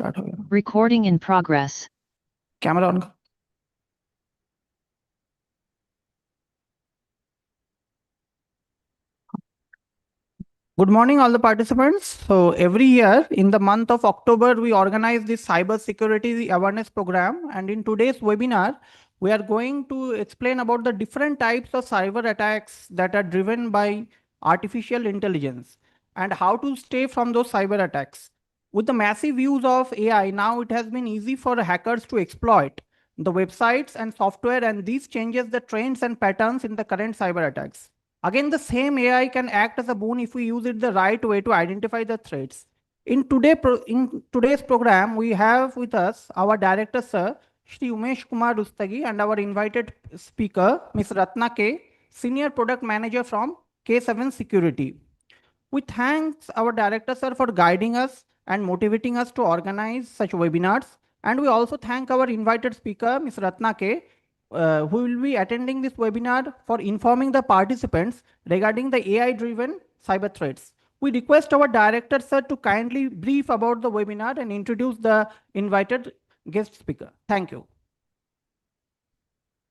Start हो गया. Recording in progress. Camera on. Good morning, all the participants. So every year in the month of October, we organize this cyber security awareness program. And in today's webinar, we are going to explain about the different types of cyber attacks that are driven by artificial intelligence and how to stay from those cyber attacks. With the massive use of AI, now it has been easy for hackers to exploit the websites and software, and this changes the trends and patterns in the current cyber attacks. Again, the same AI can act as a boon if we use it the right way to identify the threats. In today's program, we have with us our director, Sir, Shri Umesh Kumar Rustagi, and our invited speaker, Ms. Rathna K, Senior Product Manager from K7 Security. We thank our director, sir, for guiding us and motivating us to organize such webinars. And we also thank our invited speaker, Ms. Rathna K, who will be attending this webinar for informing the participants regarding the AI-driven cyber threats. We request our director, sir, to kindly brief about the webinar and introduce the invited guest speaker. Thank you.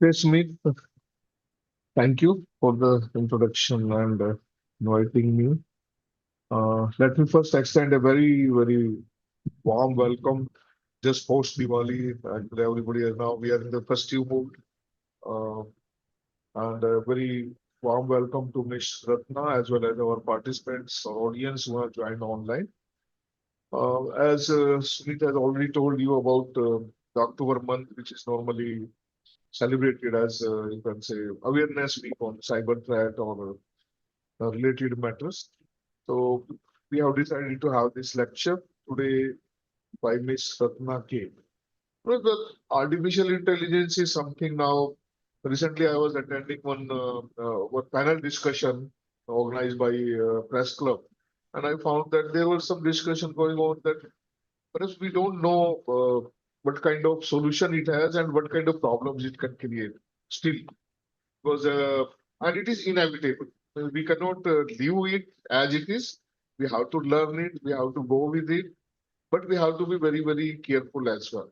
Yes, Sumit. Thank you for the introduction and inviting me. Let me first extend a very, very warm welcome. Just post Diwali, and everybody is now we are in the festive mood. And a very warm welcome to Ms. Ratna as well as our participants or audience who have joined online. As Sumit has already told you about the October month, which is normally celebrated as you can say awareness week on cyber threat or related matters. So we have decided to have this lecture today by Ms. Rathna K. Well, the artificial intelligence is something now. Recently, I was attending one panel discussion organized by Press Club, and I found that there was some discussion going on that perhaps we don't know what kind of solution it has and what kind of problems it can create. Still, because and it is inevitable. We cannot leave it as it is. We have to learn it. We have to go with it, but we have to be very, very careful as well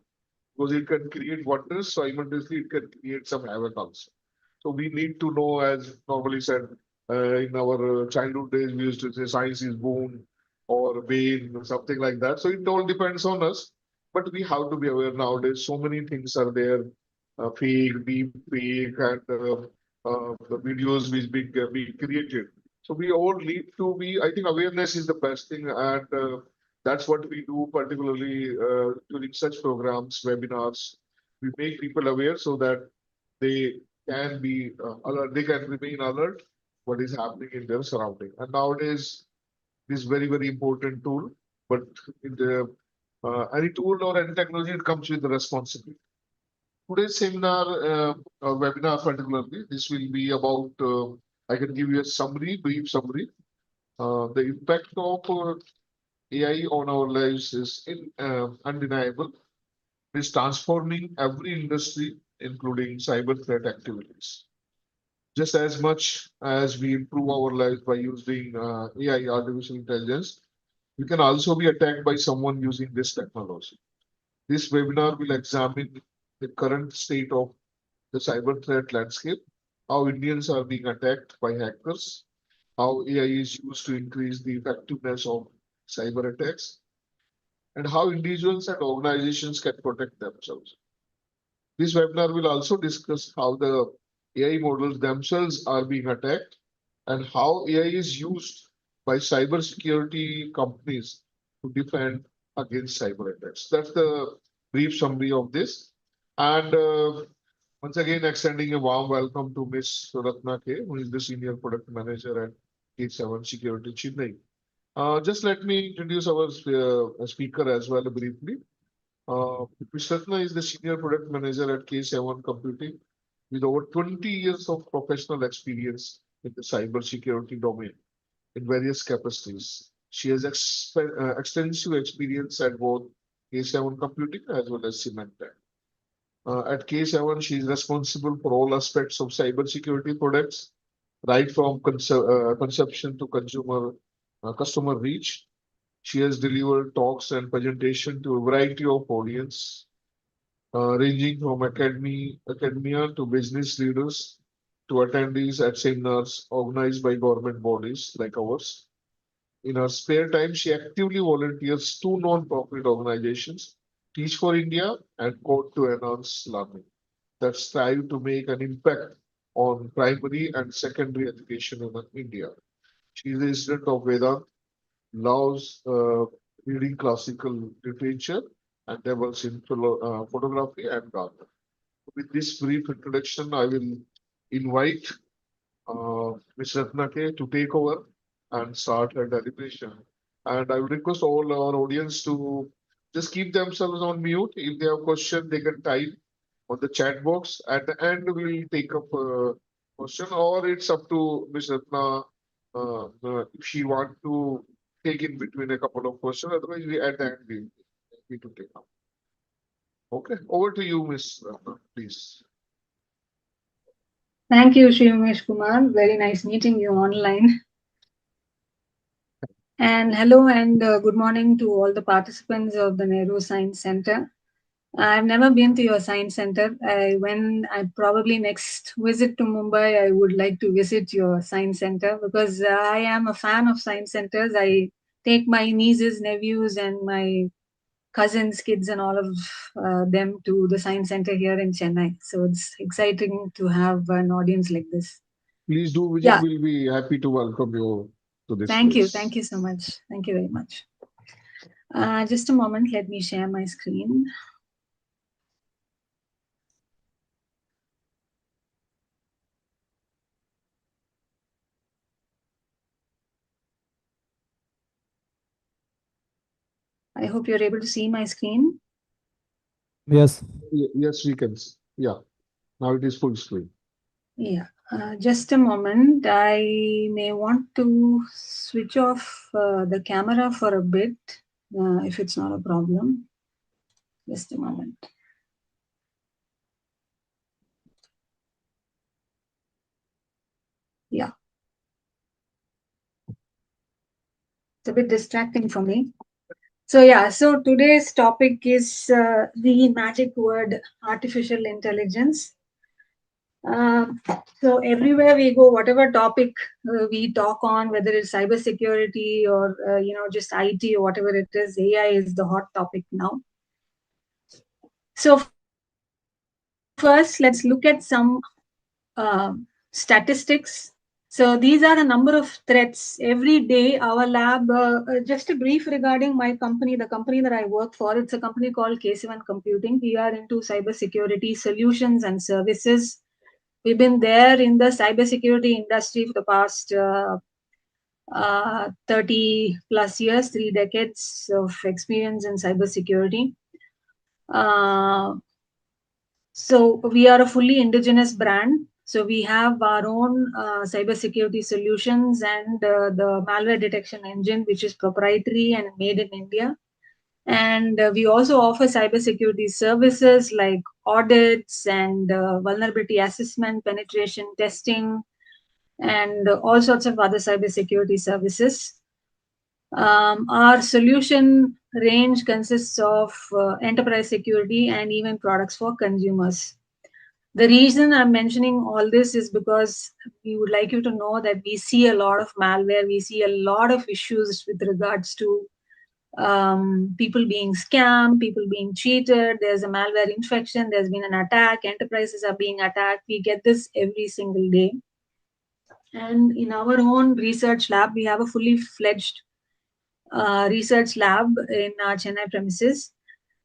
because it can create wonders. Simultaneously, it can create some havoc also. So we need to know, as normally said in our childhood days, we used to say science is boon or bane, something like that. So it all depends on us, but we have to be aware nowadays. So many things are there, fake, deep fake, and the videos which being created. So we all need to be. I think awareness is the best thing, and that's what we do, particularly during such programs, webinars. We make people aware so that they can be alert, they can remain alert what is happening in their surrounding. And nowadays, this very, very important tool, but in the any tool or any technology, it comes with the responsibility. Today's seminar, webinar particularly, this will be about, I can give you a summary, brief summary. The impact of AI on our lives is undeniable. It is transforming every industry, including cyber threat activities. Just as much as we improve our lives by using AI, artificial intelligence, we can also be attacked by someone using this technology. This webinar will examine the current state of the cyber threat landscape, how Indians are being attacked by hackers, how AI is used to increase the effectiveness of cyber attacks, and how individuals and organizations can protect themselves. This webinar will also discuss how the AI models themselves are being attacked and how AI is used by cybersecurity companies to defend against cyber attacks. That's the brief summary of this. And once again, extending a warm welcome to Ms. Rathna K, who is the Senior Product Manager at K7 Security Chennai. Just let me introduce our speaker as well briefly. Ms. Rathna is the Senior Product Manager at K7 Computing with over 20 years of professional experience in the cybersecurity domain in various capacities. She has extensive experience at both K7 Computing as well as Symantec. At K7, she is responsible for all aspects of cybersecurity products, right from conception to customer reach. She has delivered talks and presentation to a variety of audience, ranging from academia to business leaders to attendees at seminars organized by government bodies like ours. In her spare time, she actively volunteers to non-profit organizations, Teach for India and Code to Enhance Learning, that strive to make an impact on primary and secondary education in India. She is a student of Vedant, loves reading classical literature, and dabbles in photography and art. With this brief introduction, I will invite Ms. Rathna K to take over and start her deliberation. And I would request all our audience to just keep themselves on mute. If they have question, they can type on the chat box. At the end, we'll take up a question, or it's up to Ms. Ratna if she want to take in between a couple of questions. Otherwise, we at the end we need to take up. Okay, over to you, Ms. Ratna, please. Thank you, Shivamesh Kumar. Very nice meeting you online. And hello and good morning to all the participants of the Nehru Science Center. I've never been to your science center. When I probably next visit to Mumbai, I would like to visit your science center because I am a fan of science centers. I take my nieces, nephews, and my cousins, kids, and all of them to the science center here in Chennai. So it's exciting to have an audience like this. Please do visit. Yeah, We'll be happy to welcome you to this thank you. place. Thank you so much. Thank you very much. Just a moment. Let me share my screen. I hope you're able to see my screen. Yes. Yes, we can. Yeah, now it is full screen. Yeah. Just a moment. I may want to switch off the camera for a bit if it's not a problem. Just a moment. Yeah. It's a bit distracting for me. So yeah, so today's topic is the magic word artificial intelligence. Um, so everywhere we go, whatever topic we talk on, whether it's cybersecurity or just IT or whatever it is, AI is the hot topic now. So first, let's look at some statistics. So these are the number of threats every day. Our lab, just a brief regarding my company, the company that I work for, it's a company called K7 Computing. We are into cybersecurity solutions and services. We've been there in the cybersecurity industry for the past 30 plus years, 3 decades of experience in cybersecurity. Uh, so we are a fully indigenous brand. So we have our own cybersecurity solutions and the malware detection engine, which is proprietary and made in India. And we also offer cybersecurity services like audits and vulnerability assessment, penetration testing, and all sorts of other cybersecurity services. Our solution range consists of enterprise security and even products for consumers. The reason I'm mentioning all this is because we would like you to know that we see a lot of malware, we see a lot of issues with regards to people being scammed, people being cheated, there's a malware infection, there's been an attack, enterprises are being attacked. We get this every single day. And in our own research lab, we have a fully fledged research lab in our Chennai premises.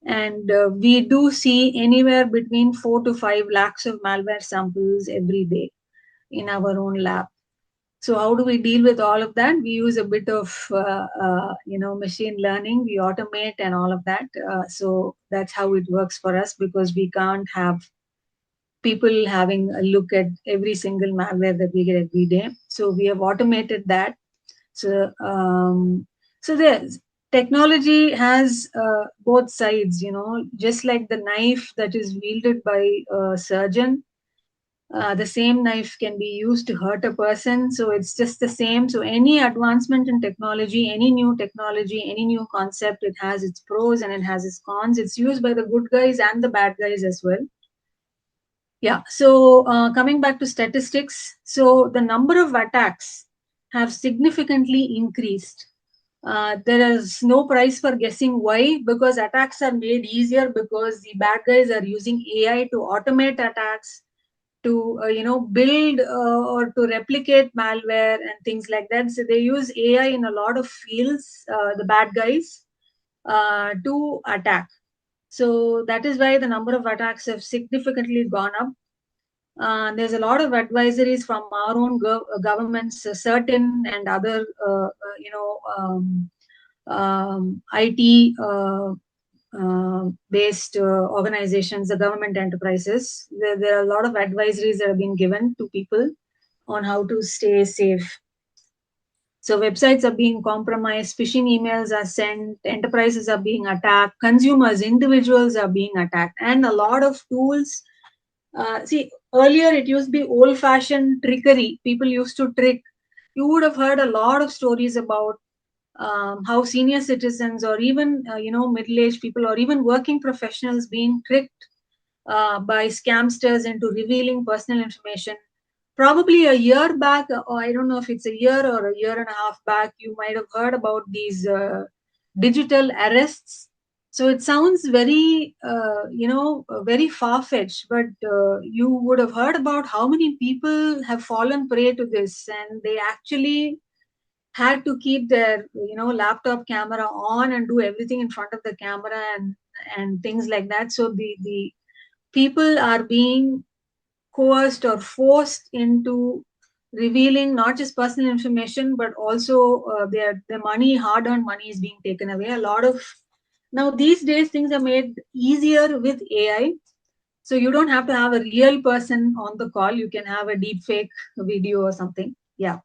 And we do see anywhere between 4 to 5 lakhs of malware samples every day in our own lab. So how do we deal with all of that? We use a bit of machine learning. We automate and all of that. So that's how it works for us because we can't have people having a look at every single malware that we get every day. So we have automated that. So there's technology has both sides. Just like the knife that is wielded by a surgeon, The same knife can be used to hurt a person. So it's just the same. So any advancement in technology, any new technology, any new concept, it has its pros and it has its cons. It's used by the good guys and the bad guys as well. Yeah. So coming back to statistics, so the number of attacks have significantly increased. There is no price for guessing why, because attacks are made easier because the bad guys are using AI to automate attacks, to build or to replicate malware and things like that. So they use AI in a lot of fields, the bad guys, to attack. So that is why the number of attacks have significantly gone up. There's a lot of advisories from our own governments, certain and other, IT based organizations, the government enterprises. There are a lot of advisories that have been given to people on how to stay safe. So websites are being compromised, phishing emails are sent, enterprises are being attacked, consumers, individuals are being attacked, and a lot of tools. See, earlier it used to be old-fashioned trickery. People used to trick. You would have heard a lot of stories about how senior citizens, or even middle-aged people, or even working professionals being tricked by scamsters into revealing personal information. Probably a year back, or I don't know if it's a year or a year and a half back, you might have heard about these digital arrests. So it sounds very, very far fetched, but you would have heard about how many people have fallen prey to this, and they actually had to keep their laptop camera on and do everything in front of the camera, and things like that. So the people are being coerced or forced into revealing not just personal information, but also their money, hard earned money, is being taken away. A lot of, now these days things are made easier with AI. So you don't have to have a real person on the call, you can have a deep fake video or something. Yeah.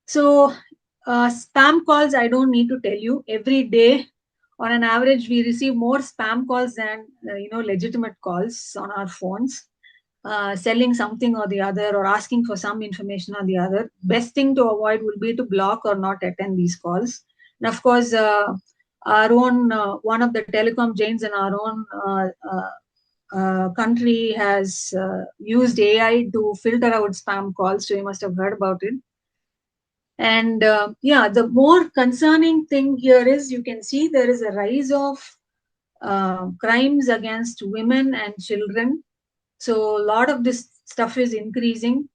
So spam calls, I don't need to tell you. Every day, on an average, we receive more spam calls than legitimate calls on our phones, selling something or the other, or asking for some information or the other. Best thing to avoid will be to block or not attend these calls. And of course, our own one of the telecom giants in our own country has used AI to filter out spam calls. So you must have heard about it. And yeah, the more concerning thing here is, you can see there is a rise of crimes against women and children. So a lot of this stuff is increasing.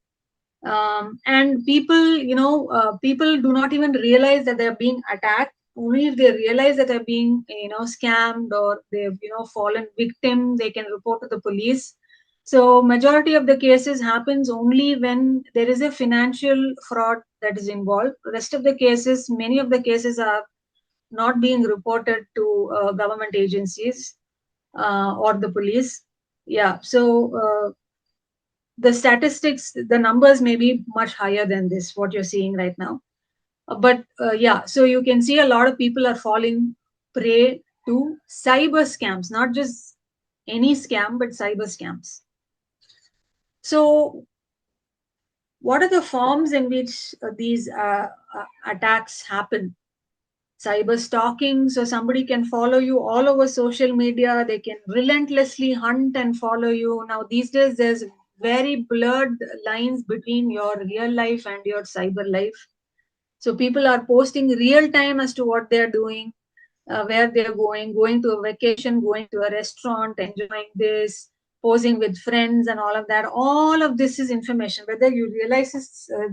And people, people do not even realize that they're being attacked. Only if they realize that they're being, scammed, or they've, fallen victim, they can report to the police. So majority of the cases happens only when there is a financial fraud that is involved. The rest of the cases, many of the cases are not being reported to government agencies or the police. Yeah. So the statistics, the numbers may be much higher than this, what you're seeing right now. But yeah, so you can see a lot of people are falling prey to cyber scams, not just any scam, but cyber scams. So what are the forms in which these attacks happen? Cyber stalking, so somebody can follow you all over social media, they can relentlessly hunt and follow you. Now these days there's very blurred lines between your real life and your cyber life. So people are posting real time as to what they're doing, where they're going to a vacation, going to a restaurant, enjoying this, posing with friends and all of that. All of this is information, whether you realize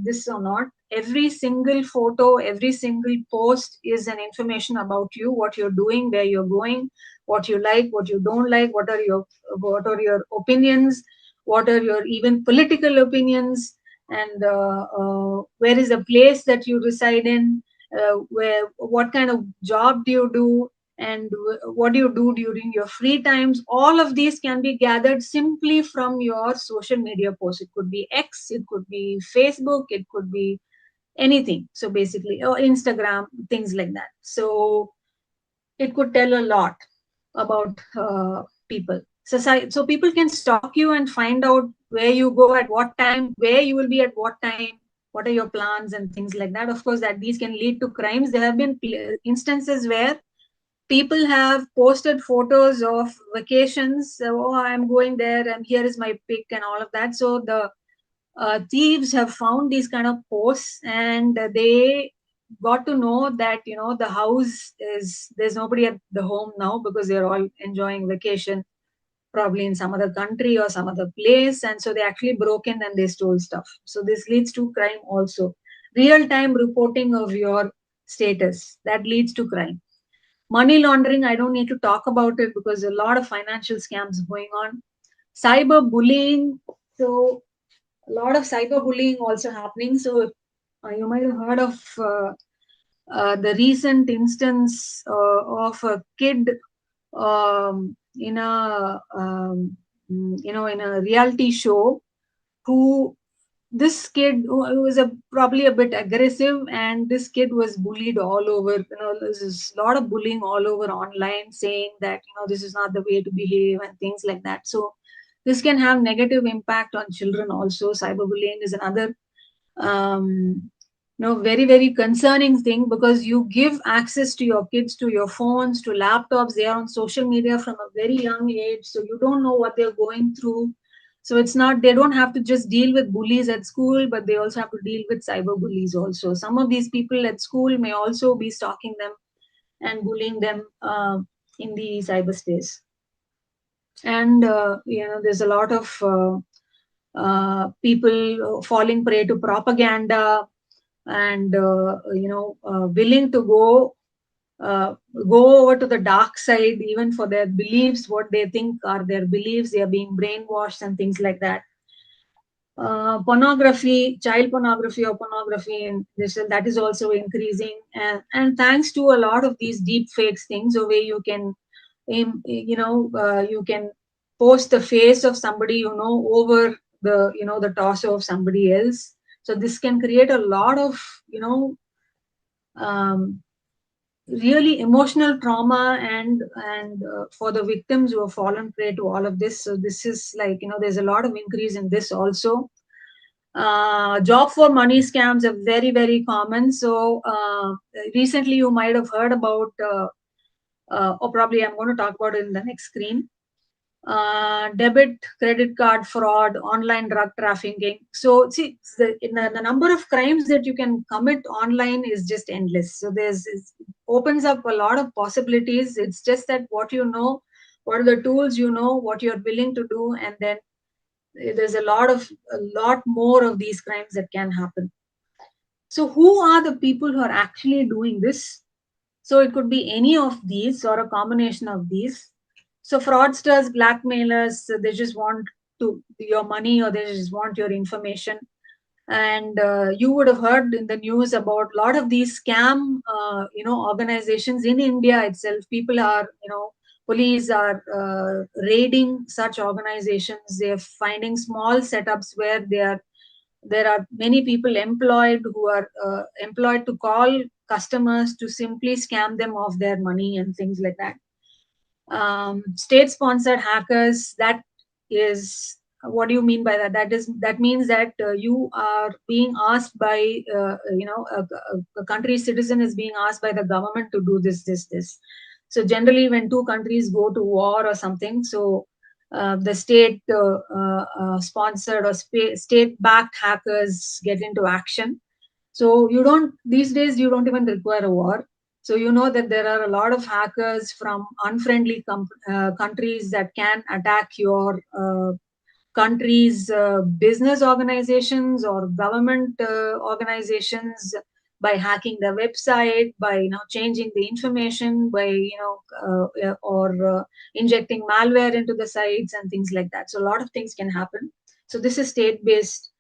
this or not. Every single photo, every single post is an information about you, what you're doing, where you're going, what you like, what you don't like, what are your opinions, what are your even political opinions, and where is the place that you reside in, where, what kind of job do you do, and what do you do during your free times. All of these can be gathered simply from your social media posts. It could be X, it could be Facebook, it could be anything. So basically, or Instagram, things like that. So it could tell a lot about people. So people can stalk you and find out where you go at what time, where you will be at what time, what are your plans and things like that. Of course, that these can lead to crimes. There have been instances where people have posted photos of vacations. Oh, I'm going there and here is my pic and all of that. So the thieves have found these kind of posts, and they got to know that the house is, there's nobody at the home now because they're all enjoying vacation probably in some other country or some other place, and so they actually broke in and they stole stuff. So this leads to crime also. Real time reporting of your status, that leads to crime. Money laundering, I don't need to talk about it because a lot of financial scams going on. Cyber bullying, so a lot of cyber bullying also happening. So you might have heard of the recent instance of a kid in a in a reality show, who this kid who was probably a bit aggressive, and this kid was bullied all over. There's a lot of bullying all over online, saying that this is not the way to behave and things like that. So this can have negative impact on children also. Cyberbullying is another very, very concerning thing, because you give access to your kids, to your phones, to laptops. They are on social media from a very young age, so you don't know what they're going through. So it's not, they don't have to just deal with bullies at school, but they also have to deal with cyber bullies also. Some of these people at school may also be stalking them and bullying them in the cyberspace. And there's a lot of people falling prey to propaganda, and willing to go over to the dark side, even for their beliefs, what they think are their beliefs. They are being brainwashed and things like that. Pornography, child pornography or pornography, and that is also increasing. And thanks to a lot of these deep fakes things, where you can you can post the face of somebody over the torso of somebody else. So this can create a lot of um, really emotional trauma, and for the victims who have fallen prey to all of this. So this is like, there's a lot of increase in this also. Job for money scams are very, very common. So recently you might have heard about or probably I'm going to talk about it in the next screen. Debit, credit card fraud, online drug trafficking. So see, the number of crimes that you can commit online is just endless. So it opens up a lot of possibilities. It's just that what what are the tools, what you're willing to do, and then there's a lot more of these crimes that can happen. So who are the people who are actually doing this? So it could be any of these or a combination of these. So fraudsters, blackmailers, they just want your money, or they just want your information. And you would have heard in the news about a lot of these scam, organizations in India itself. People are, police are raiding such organizations. They're finding small setups where there are many people employed who are employed to call customers to simply scam them of their money and things like that. State-sponsored hackers, that is, what do you mean by that? That means that you are being asked by a country's citizen is being asked by the government to do this. So generally, when two countries go to war or something, so the state sponsored or state-backed hackers get into action. So these days you don't even require a war. So you know that there are a lot of hackers from unfriendly countries that can attack your country's business organizations or government organizations by hacking their website, by changing the information, by or injecting malware into the sites and things like that. So a lot of things can happen. So this is state-based.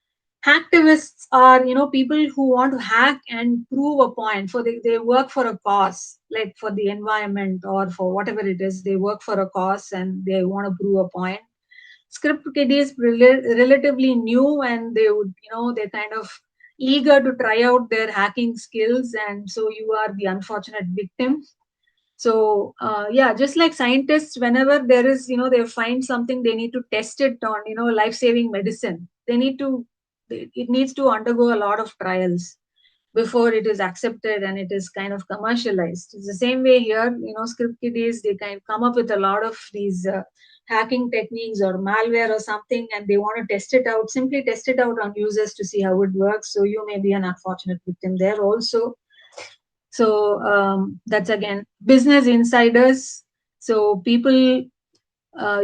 Hacktivists are people who want to hack and prove a point. For they work for a cause, like for the environment or for whatever it is. They work for a cause and they want to prove a point. Script kiddies relatively new, and they would they're kind of eager to try out their hacking skills, and so you are the unfortunate victim. So yeah, just like scientists, whenever there is, they find something, they need to test it on, life-saving medicine. It needs to undergo a lot of trials before it is accepted and it is kind of commercialized. It's the same way here, script kiddies, they kind of come up with a lot of these hacking techniques or malware or something, and they want to test it out, simply test it out on users to see how it works. So you may be an unfortunate victim there also. So that's again business insiders. So people,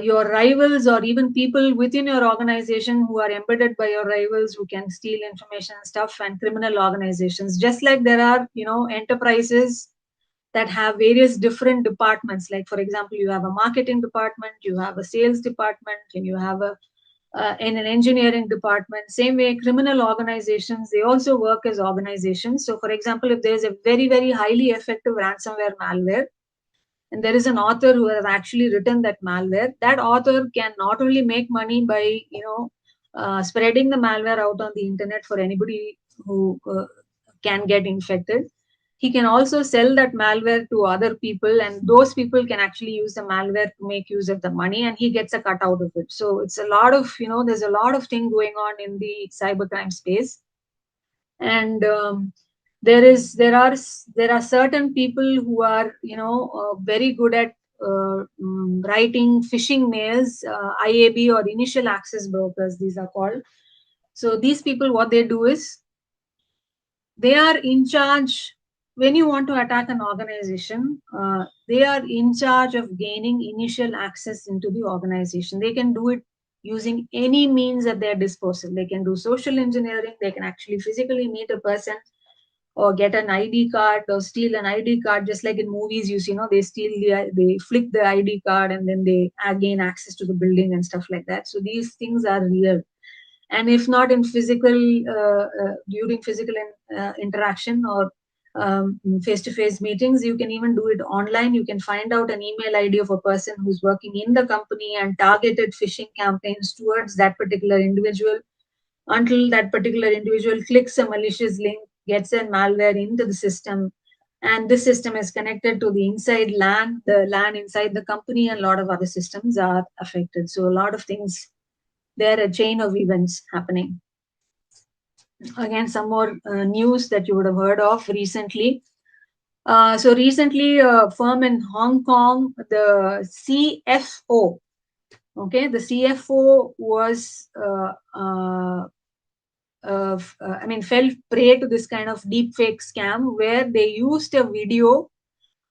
your rivals, or even people within your organization who are embedded by your rivals, who can steal information and stuff, and criminal organizations. Just like there are, enterprises that have various different departments. Like, for example, you have a marketing department, you have a sales department, and you have a in an engineering department. Same way, criminal organizations, they also work as organizations. So, for example, if there is a very, very highly effective ransomware malware, and there is an author who has actually written that malware, that author can not only make money by, spreading the malware out on the internet for anybody who can get infected. He can also sell that malware to other people, and those people can actually use the malware to make use of the money, and he gets a cut out of it. So it's a lot of, there's a lot of thing going on in the cybercrime space. And there are certain people who are, very good at writing phishing mails, IAB, or initial access brokers, these are called. So these people, what they do is, they are in charge. When you want to attack an organization, they are in charge of gaining initial access into the organization. They can do it using any means at their disposal. They can do social engineering, they can actually physically meet a person, or get an ID card, or steal an ID card. Just like in movies, you see, they steal they flick the ID card, and then they gain access to the building and stuff like that. So these things are real. And if not in physical, during physical interaction, or face-to-face meetings, you can even do it online. You can find out an email ID of a person who's working in the company and targeted phishing campaigns towards that particular individual, until that particular individual clicks a malicious link, gets a malware into the system, and this system is connected to the inside LAN, the LAN inside the company, and a lot of other systems are affected. So a lot of things, there are a chain of events happening. Again, some more news that you would have heard of recently. So recently, a firm in Hong Kong, the CFO, okay, the CFO was fell prey to this kind of deep fake scam, where they used a video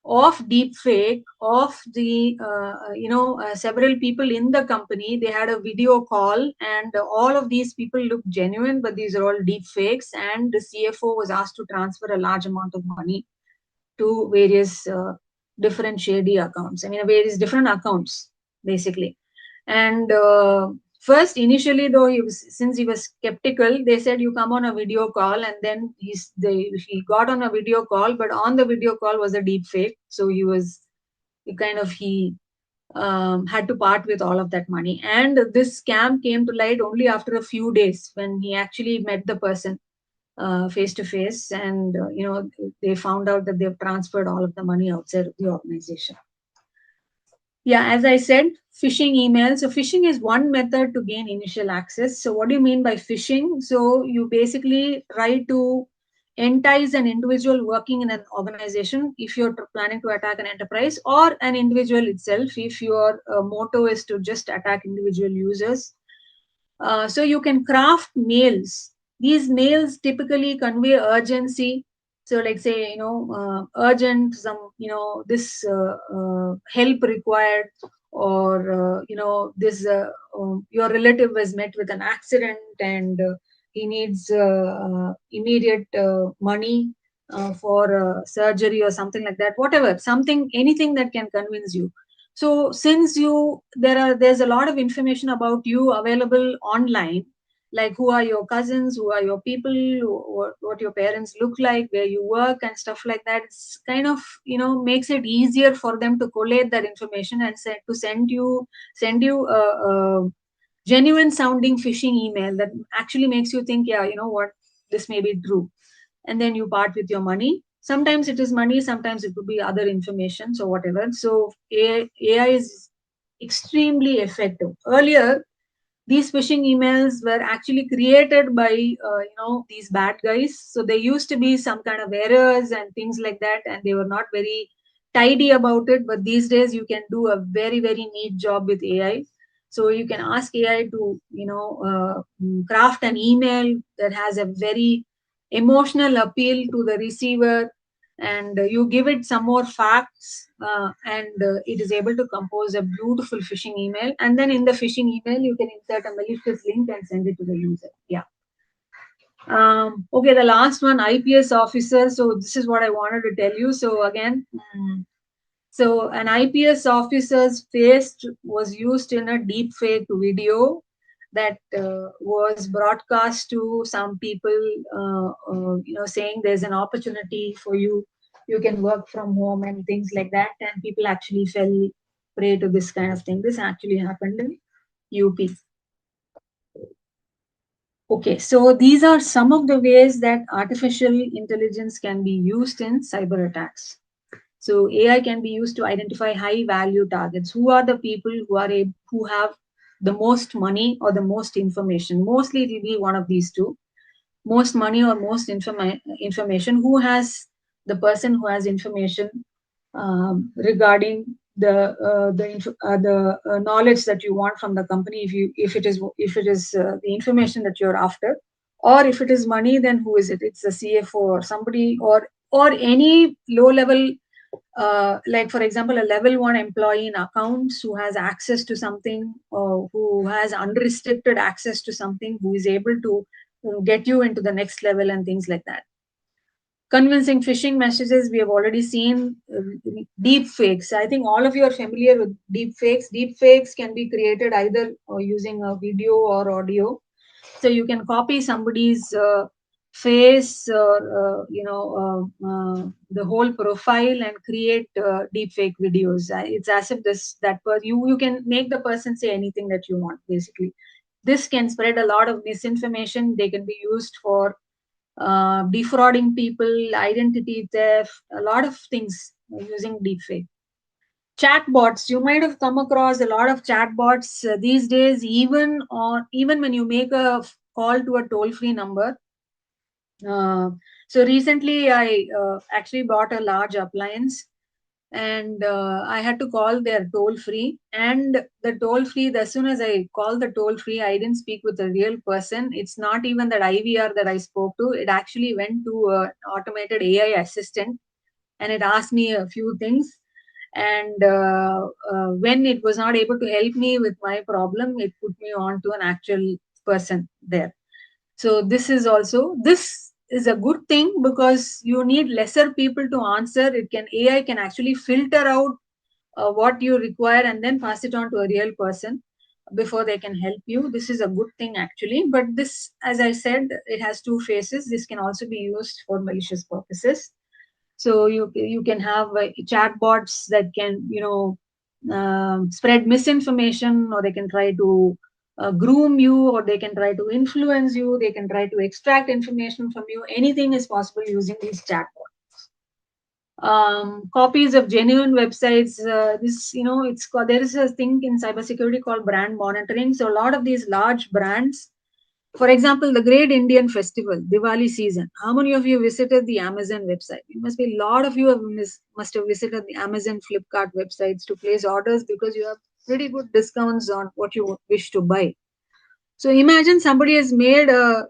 of deep fake of the several people in the company. They had a video call, and all of these people looked genuine, but these are all deep fakes, and the CFO was asked to transfer a large amount of money to various different shady accounts. Various different accounts, basically. And first, initially, though, since he was skeptical, they said, you come on a video call, and then he got on a video call, but on the video call was a deep fake. So he had to part with all of that money. And this scam came to light only after a few days, when he actually met the person face to face, and they found out that they've transferred all of the money outside of the organization. Yeah, as I said, phishing emails. So phishing is one method to gain initial access. So what do you mean by phishing? So you basically try to entice an individual working in an organization, if you're planning to attack an enterprise, or an individual itself, if your motto is to just attack individual users. So you can craft mails. These mails typically convey urgency. So, like, say, urgent, some, this help required, or this your relative was met with an accident, and he needs immediate money for surgery or something like that. Whatever, anything that can convince you. So since there's a lot of information about you available online, like who are your cousins, who are your people, what your parents look like, where you work, and stuff like that. It's kind of, makes it easier for them to collate that information and send you a genuine sounding phishing email that actually makes you think, yeah, you know what, this may be true. And then you part with your money. Sometimes it is money, sometimes it could be other information, so whatever. So AI is extremely effective. Earlier, these phishing emails were actually created by these bad guys. So there used to be some kind of errors and things like that, and they were not very tidy about it. But these days you can do a very very neat job with AI. So you can ask AI to craft an email that has a very emotional appeal to the receiver, and you give it some more facts, and it is able to compose a beautiful phishing email. And then in the phishing email you can insert a malicious link and send it to the user. Yeah. Okay, the last one, IPS officer. So this is what I wanted to tell you. So again, so an IPS officer's face was used in a deep fake video that was broadcast to some people, saying there's an opportunity for you. You can work from home and things like that. And people actually fell prey to this kind of thing. This actually happened in UP. Okay, so these are some of the ways that artificial intelligence can be used in cyber attacks. So AI can be used to identify high value targets. Who are the people who have the most money or the most information? Mostly it will be one of these two: most money or most information. Who has the person who has information regarding the knowledge that you want from the company. If it is the information that you're after, or if it is money, then who is it? It's the CFO or somebody, or any low level, like for example a level 1 employee in accounts who has access to something, or who has unrestricted access to something, who is able to get you into the next level and things like that. Convincing phishing messages, we have already seen. Deep fakes, I think all of you are familiar with deep fakes. Deep fakes can be created either using a video or audio. So you can copy somebody's face, or the whole profile, and create deep fake videos. It's as if you can make the person say anything that you want, basically. This can spread a lot of misinformation. They can be used for defrauding people, identity theft, a lot of things using deepfake. Chatbots, you might have come across a lot of chatbots these days. Even when you make a call to a toll-free number. So recently, I actually bought a large appliance, and I had to call their toll free. And the toll free, as soon as I called the toll free, I didn't speak with a real person. It's not even that IVR that I spoke to. It actually went to an automated AI assistant, and it asked me a few things. And when it was not able to help me with my problem, it put me on to an actual person there. So this is a good thing, because you need lesser people to answer. AI can actually filter out what you require and then pass it on to a real person before they can help you. This is a good thing actually, but this, as I said, it has two faces. This can also be used for malicious purposes. So you can have chatbots that can spread misinformation, or they can try to groom you, or they can try to influence you, they can try to extract information from you. Anything is possible using these chatbots. Copies of genuine websites. There is a thing in cybersecurity called brand monitoring. So a lot of these large brands, for example, the Great Indian Festival, Diwali season. How many of you visited the Amazon website? It must be a lot of you must have visited the Amazon, Flipkart websites to place orders, because you have pretty good discounts on what you wish to buy. So imagine somebody has made a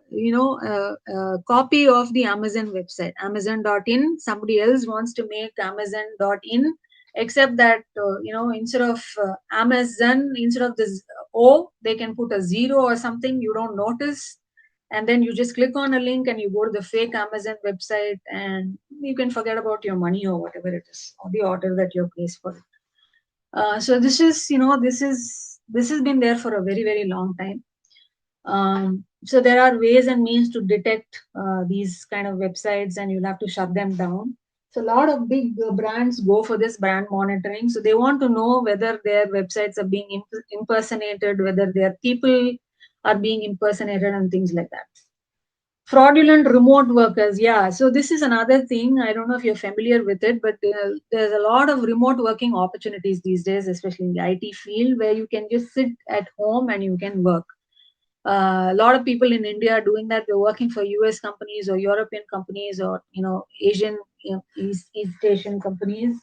copy of the Amazon website, Amazon.in. Somebody else wants to make Amazon.in, except that instead of Amazon, instead of this O, they can put a zero or something. You don't notice, and then you just click on a link and you go to the fake Amazon website, and you can forget about your money or whatever it is, or the order that you placed for it. So this has been there for a very very long time. So there are ways and means to detect these kind of websites, and you'll have to shut them down. So a lot of big brands go for this brand monitoring. So they want to know whether their websites are being impersonated, whether their people are being impersonated, and things like that. Fraudulent remote workers. Yeah. So this is another thing. I don't know if you're familiar with it, but there's a lot of remote working opportunities these days, especially in the IT field, where you can just sit at home and you can work. A lot of people in India are doing that. They're working for US companies or European companies or Asian, East Asian companies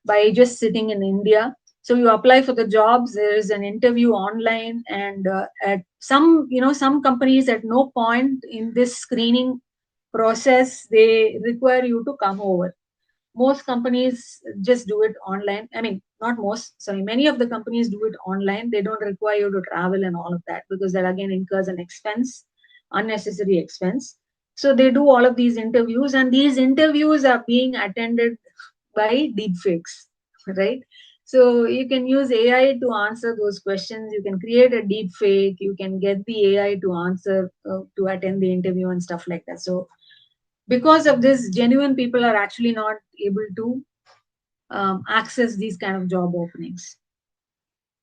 by just sitting in India. So you apply for the jobs. There is an interview online, and at some companies at no point in this screening process they require you to come over. Most companies just do it online. I mean, not most, sorry, many of the companies do it online. They don't require you to travel and all of that, because that again incurs an expense, unnecessary expense. So they do all of these interviews, and these interviews are being attended by deepfakes, right? So you can use AI to answer those questions. You can create a deepfake. You can get the AI to answer, to attend the interview and stuff like that. So because of this, genuine people are actually not able to access these kind of job openings.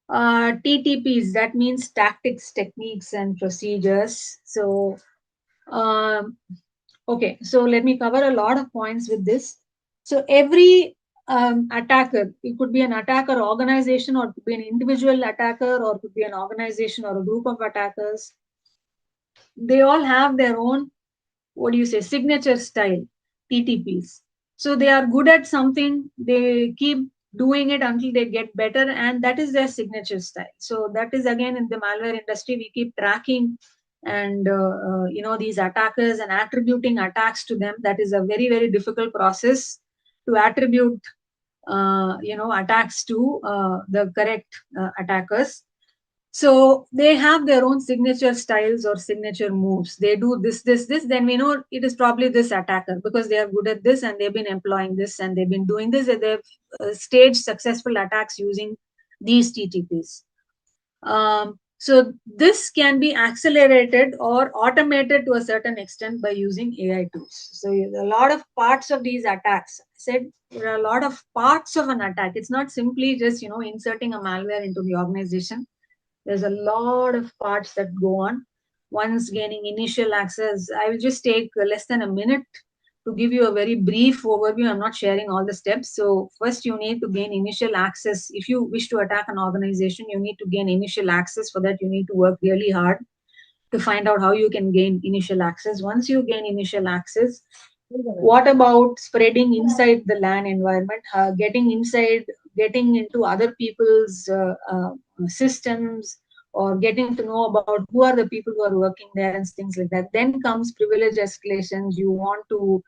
TTPs, that means tactics, techniques, and procedures. So, okay, so let me cover a lot of points with this. So, every attacker, it could be an attacker organization, or it could be an individual attacker, or it could be an organization or a group of attackers. They all have their own, what do you say, signature style, TTPs. So they are good at something, they keep doing it until they get better, and that is their signature style. So that is again in the malware industry, we keep tracking and these attackers and attributing attacks to them. That is a very, very difficult process to attribute attacks to the correct attackers. So they have their own signature styles or signature moves. They do this, then we know it is probably this attacker, because they are good at this and they've been employing this and they've been doing this, and they've staged successful attacks using these TTPs. So this can be accelerated or automated to a certain extent by using AI tools. So a lot of parts of these attacks, I said there are a lot of parts of an attack. It's not simply just inserting a malware into the organization. There's a lot of parts that go on. Once gaining initial access, I will just take less than a minute to give you a very brief overview. I'm not sharing all the steps. So first you need to gain initial access. If you wish to attack an organization, you need to gain initial access. For that, you need to work really hard to find out how you can gain initial access. Once you gain initial access, what about spreading inside the LAN environment, getting inside, getting into other people's systems, or getting to know about who are the people who are working there and things like that. Then comes privilege escalations. You want to,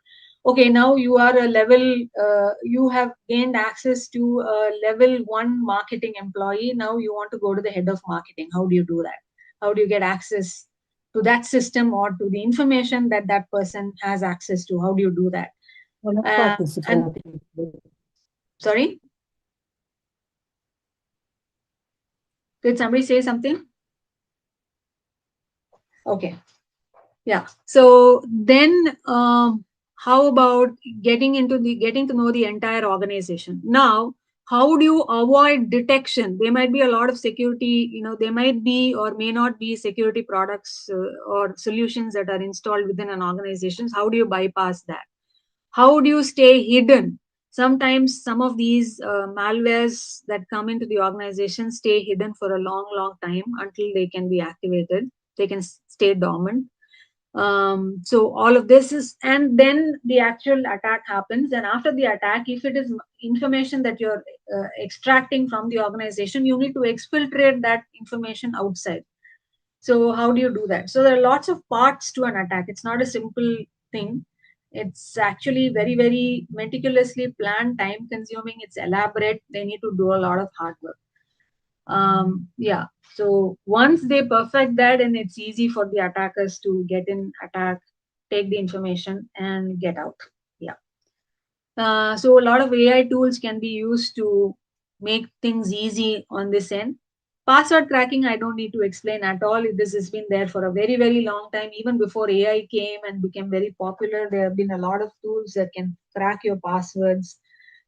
okay, now you are a level, you have gained access to a level 1 marketing employee. Now you want to go to the head of marketing. How do you do that? How do you get access to that system or to the information that that person has access to? How do you do that? And sorry, did somebody say something? Okay, yeah. So then, how about getting to know the entire organization? Now, how do you avoid detection? There might be a lot of security, there might be or may not be security products or solutions that are installed within an organization. How do you bypass that? How do you stay hidden? Sometimes some of these malwares that come into the organization stay hidden for a long, long time until they can be activated. They can stay dormant. So all of this is, and then the actual attack happens. And after the attack, if it is information that you're extracting from the organization, you need to exfiltrate that information outside. So how do you do that? So there are lots of parts to an attack. It's not a simple thing. It's actually very, very meticulously planned, time consuming. It's elaborate. They need to do a lot of hard work. Yeah. So once they perfect that, and it's easy for the attackers to get in, attack, take the information, and get out. Yeah. So a lot of AI tools can be used to make things easy on this end. Password cracking, I don't need to explain at all. This has been there for a very, very long time. Even before AI came and became very popular, there have been a lot of tools that can crack your passwords.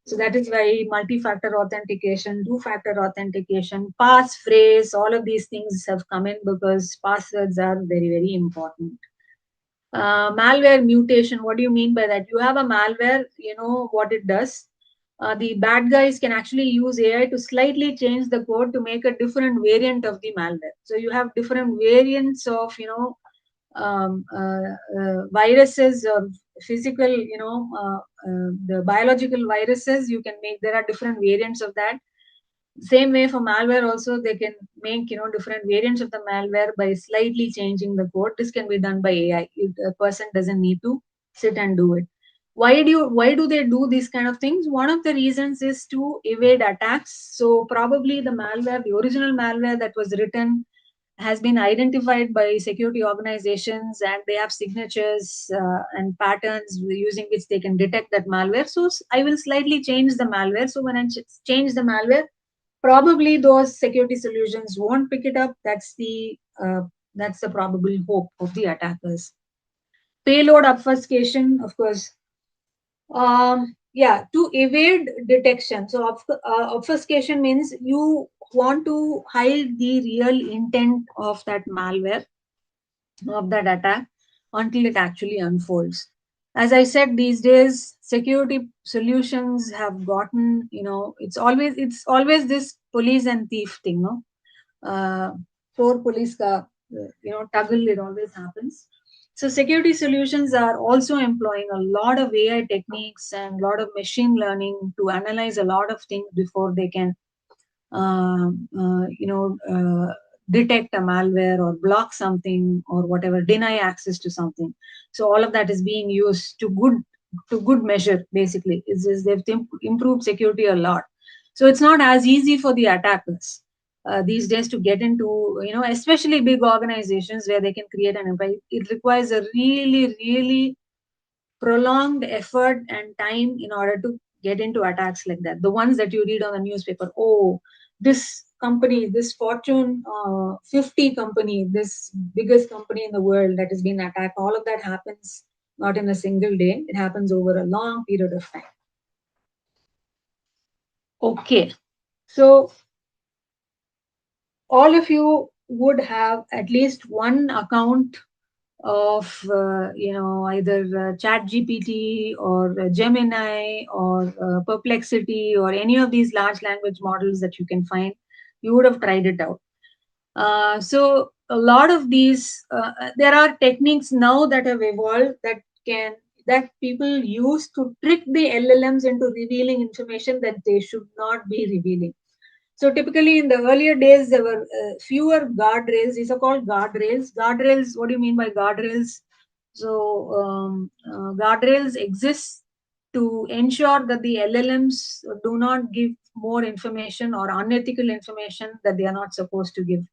So that is why multi-factor authentication, two-factor authentication, passphrase, all of these things have come in because passwords are very, very important. Malware mutation, what do you mean by that? You have a malware, you know what it does. The bad guys can actually use AI to slightly change the code to make a different variant of the malware. So you have different variants of, viruses or physical, the biological viruses. You can make, there are different variants of that. Same way for malware also, they can make, different variants of the malware by slightly changing the code. This can be done by AI. A person doesn't need to sit and do it. Why do they do these kind of things? One of the reasons is to evade attacks. So probably the malware, the original malware that was written, has been identified by security organizations, and they have signatures and patterns using which they can detect that malware. So I will slightly change the malware. So when I change the malware, probably those security solutions won't pick it up. That's the probable hope of the attackers. Payload obfuscation, of course. Yeah, to evade detection. So obfuscation means you want to hide the real intent of that malware, of that attack, until it actually unfolds. As I said, these days security solutions have gotten, it's always this police and thief thing, no? Chor police ka, tuggle, it always happens. So security solutions are also employing a lot of AI techniques and a lot of machine learning to analyze a lot of things before they can, uh, uh, you know, uh, detect a malware or block something or whatever, deny access to something. So all of that is being used to good measure. Basically, they've improved security a lot. So it's not as easy for the attackers these days to get into, especially big organizations where they can create an empire. It requires a really, really prolonged effort and time in order to get into attacks like that. The ones that you read on the newspaper, oh, this company, this Fortune 50 company, this biggest company in the world that has been attacked, all of that happens not in a single day. It happens over a long period of time. Okay, so all of you would have at least one account of either chat gpt or Gemini or Perplexity or any of these large language models that you can find. You would have tried it out. So a lot of these there are techniques now that have evolved that people use to trick the LLMs into revealing information that they should not be revealing. So typically in the earlier days, there were fewer guardrails. These are called guardrails. Guardrails, what do you mean by guardrails? So guardrails exist to ensure that the LLMs do not give more information or unethical information that they are not supposed to give.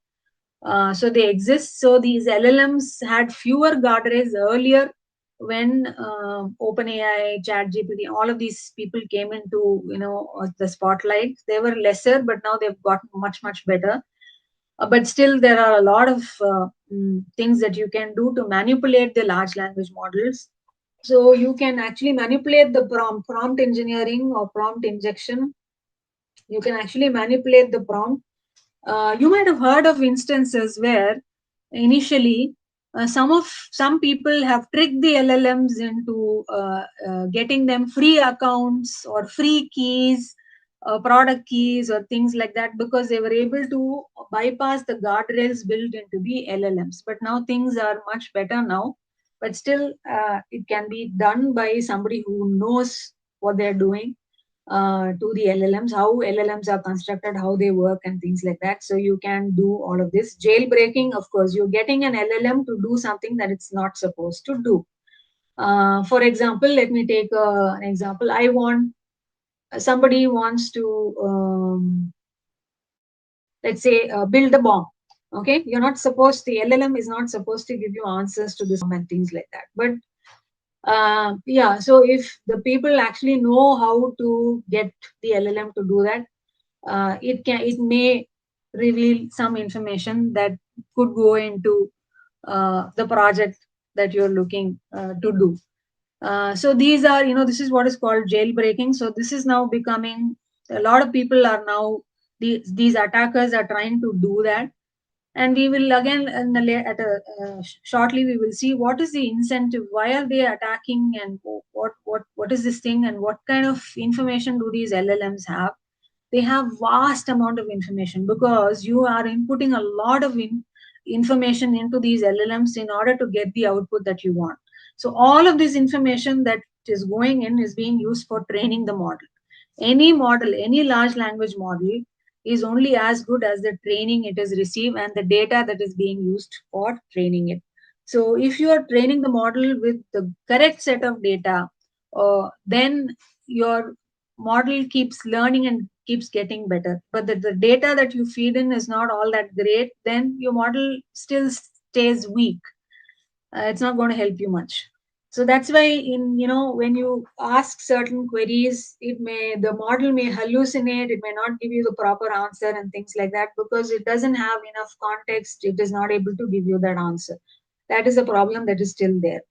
So they exist. So these LLMs had fewer guardrails earlier when OpenAI, ChatGPT, all of these people came into the spotlight. They were lesser, but now they've gotten much better. But still, there are a lot of things that you can do to manipulate the large language models. So you can actually manipulate the prompt engineering or prompt injection. You can actually manipulate the prompt. You might have heard of instances where initially some people have tricked the LLMs into getting them free accounts or free keys, product keys or things like that, because they were able to bypass the guardrails built into the LLMs. But now things are much better now, but still it can be done by somebody who knows what they're doing to the LLMs, how LLMs are constructed, how they work, and things like that. So you can do all of this. Jailbreaking, of course, you're getting an LLM to do something that it's not supposed to do. For example, let me take an example. Somebody wants to, let's say, build a bomb. Okay, you're not supposed, the LLM is not supposed to give you answers to this and things like that. But yeah, so if the people actually know how to get the LLM to do that, it may reveal some information that could go into the project that you're looking to do. So these are, this is what is called jailbreaking. So this is now becoming, a lot of people are now, these attackers are trying to do that. And we will again shortly we will see what is the incentive, why are they attacking, and what is this thing, and what kind of information do these LLMs have. They have vast amount of information, because you are inputting a lot of information into these LLMs in order to get the output that you want. So all of this information that is going in is being used for training the model. Any model, any large language model is only as good as the training it has received and the data that is being used for training it. So if you are training the model with the correct set of data, then your model keeps learning and keeps getting better. But the data that you feed in is not all that great, then your model still stays weak. It's not going to help you much. So that's why, in when you ask certain queries, the model may hallucinate, it may not give you the proper answer and things like that, because it doesn't have enough context, it is not able to give you that answer. That is a problem that is still there.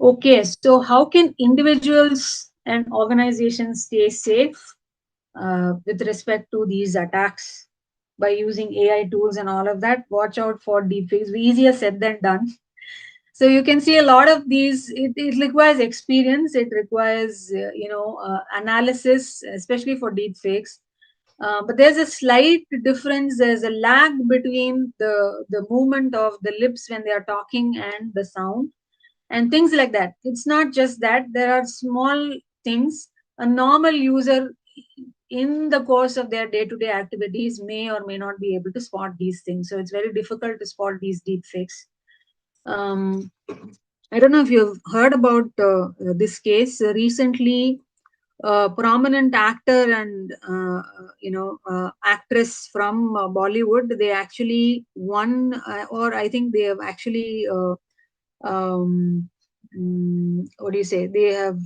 Okay, so how can individuals and organizations stay safe with respect to these attacks by using AI tools and all of that? Watch out for deepfakes. Easier said than done. So you can see a lot of these. It requires experience. It requires analysis, especially for deepfakes. But there's a slight difference. There's a lag between the movement of the lips when they are talking and the sound and things like that. It's not just that. There are small things. A normal user in the course of their day-to-day activities may or may not be able to spot these things. So it's very difficult to spot these deepfakes. I don't know if you've heard about this case. Recently, a prominent actor and actress from Bollywood, they actually won, or I think they have actually what do you say? They have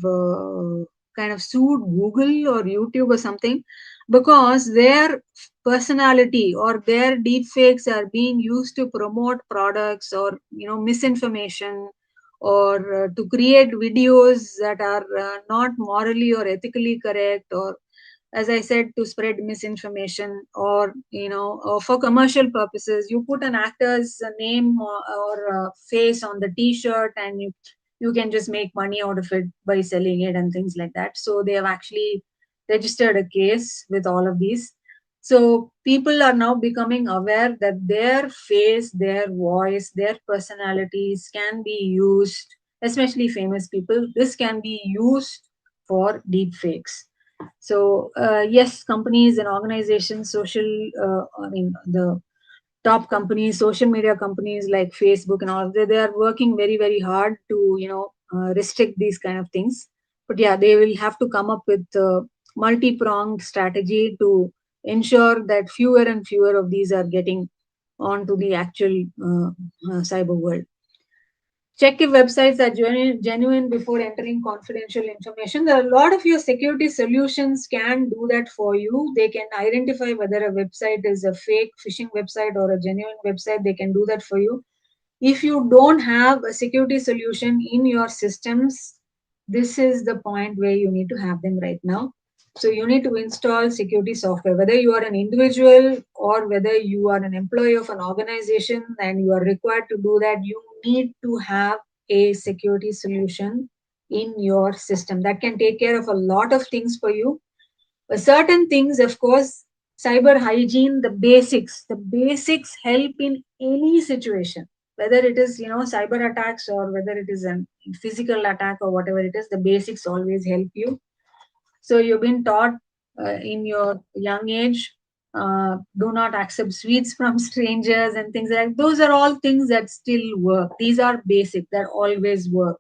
kind of sued Google or YouTube or something, because their personality or their deepfakes are being used to promote products, or misinformation, or to create videos that are not morally or ethically correct, or, as I said, to spread misinformation, or for commercial purposes. You put an actor's name or face on the T-shirt, and you can just make money out of it by selling it and things like that. So they have actually registered a case with all of these. So people are now becoming aware that their face, their voice, their personalities can be used, especially famous people. This can be used for deep fakes. So yes, companies and organizations, the top companies, social media companies like Facebook and all, they are working very, very hard to restrict these kind of things. But yeah, they will have to come up with a multi-pronged strategy to ensure that fewer and fewer of these are getting onto the actual cyber world. Check if websites are genuine before entering confidential information. A lot of your security solutions can do that for you. They can identify whether a website is a fake phishing website or a genuine website. They can do that for you. If you don't have a security solution in your systems, this is the point where you need to have them right now. So you need to install security software, whether you are an individual or whether you are an employee of an organization and you are required to do that. You need to have a security solution in your system that can take care of a lot of things for you. Certain things, of course, cyber hygiene, the basics help in any situation, whether it is cyber attacks or whether it is a physical attack or whatever it is. The basics always help you. So you've been taught in your young age, do not accept sweets from strangers and things like that. Those are all things that still work. These are basic, that always work.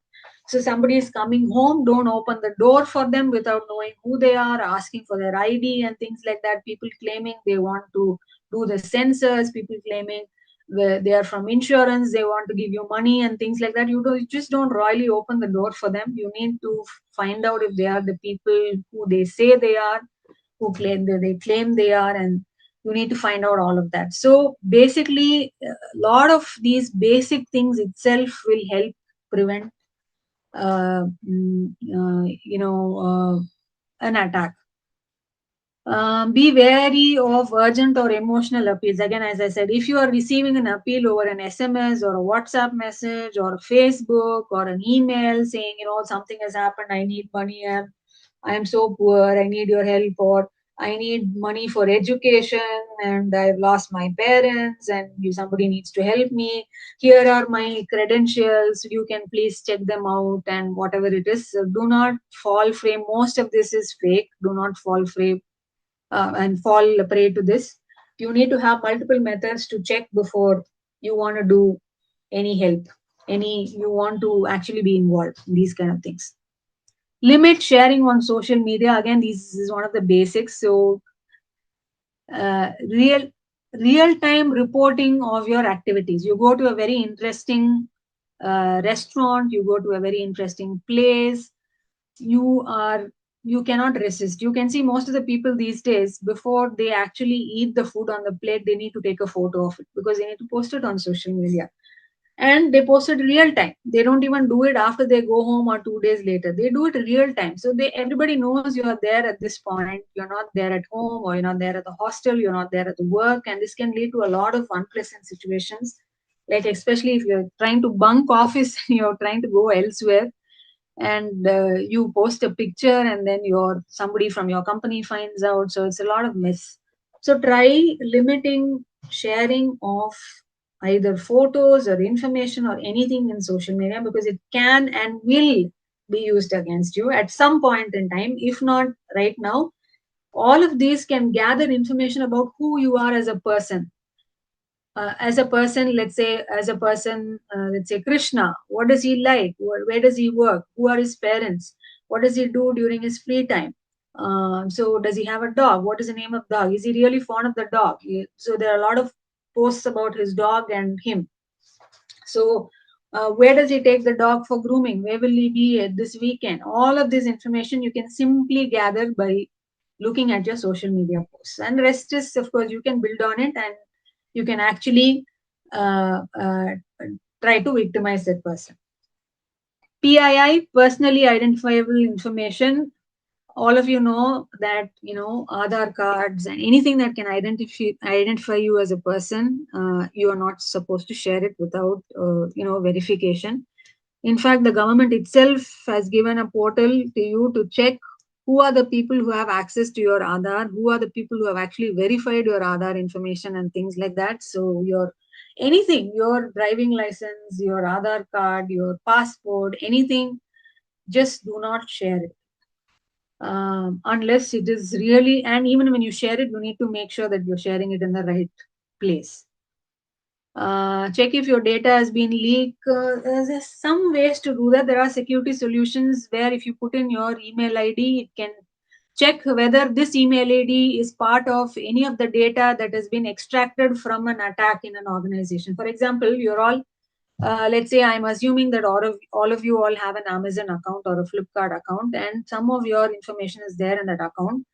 So somebody is coming home, don't open the door for them without knowing who they are, asking for their ID and things like that. People claiming they want to do the sensors, people claiming they are from insurance, they want to give you money and things like that. You just don't royally open the door for them. You need to find out if they are the people who they say they are, who claim they are, and you need to find out all of that. So basically, a lot of these basic things itself will help prevent uh, mm, uh, you know uh, an attack. Be wary of urgent or emotional appeals. Again, as I said, if you are receiving an appeal over an SMS or a WhatsApp message or Facebook or an email saying, something has happened, I need money, I am so poor, I need your help, or I need money for education and I've lost my parents and somebody needs to help me. Here are my credentials. You can please check them out and whatever it is. So do not fall prey. Most of this is fake. Do not fall prey and fall prey to this. You need to have multiple methods to check before you want to do any help, you want to actually be involved in these kind of things. Limit sharing on social media. Again, this is one of the basics. So uh, real real time reporting of your activities. You go to a very interesting restaurant, you go to a very interesting place, you are you cannot resist. You can see most of the people these days, before they actually eat the food on the plate, they need to take a photo of it because they need to post it on social media, and they post it real time. They don't even do it after they go home or 2 days later. They do it real time, so everybody knows you are there at this point. You're not there at home, or you're not there at the hostel, you're not there at the work, and this can lead to a lot of unpleasant situations, like especially if you're trying to bunk office and you're trying to go elsewhere, and you post a picture and then somebody from your company finds out, so it's a lot of mess. So try limiting sharing of either photos or information or anything in social media, because it can and will be used against you at some point in time, if not right now. All of these can gather information about who you are as a person. As a person, let's say Krishna, what does he like? Where does he work? Who are his parents? What does he do during his free time? So does he have a dog? What is the name of dog? Is he really fond of the dog? So there are a lot of posts about his dog and him. So where does he take the dog for grooming? Where will he be at this weekend? All of this information you can simply gather by looking at your social media posts. And rest is, of course, you can build on it, and you can actually uh, uh, try to victimize that person. PII, personally identifiable information. All of you know that, Aadhaar cards and anything that can identify you as a person, you are not supposed to share it without verification. In fact, the government itself has given a portal to you to check who are the people who have access to your Aadhaar, who are the people who have actually verified your Aadhaar information and things like that. So your driving license, your Aadhaar card, your passport, anything, just do not share it. Unless it is really, and even when you share it, you need to make sure that you're sharing it in the right place. Check if your data has been leaked. There's some ways to do that. There are security solutions where if you put in your email ID, it can check whether this email ID is part of any of the data that has been extracted from an attack in an organization. For example, you're all, let's say I'm assuming that all of you all have an Amazon account or a Flipkart account, and some of your information is there in that account.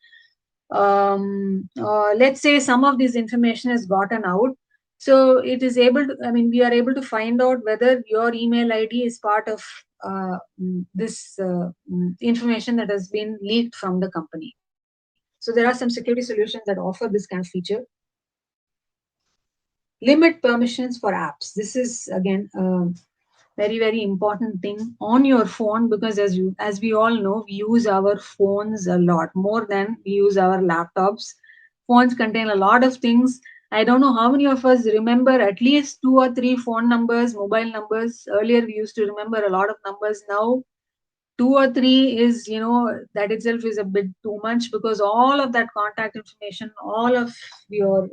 Let's say some of this information is gotten out, so it is able to, we are able to find out whether your email ID is part of this information that has been leaked from the company. So there are some security solutions that offer this kind of feature. Limit permissions for apps. This is again very, very important thing on your phone, because as we all know, we use our phones a lot more than we use our laptops. Phones contain a lot of things. I don't know how many of us remember at least 2 or 3 phone numbers, mobile numbers. Earlier we used to remember a lot of numbers. Now 2 or 3 is, that itself is a bit too much, because all of that contact information, all of your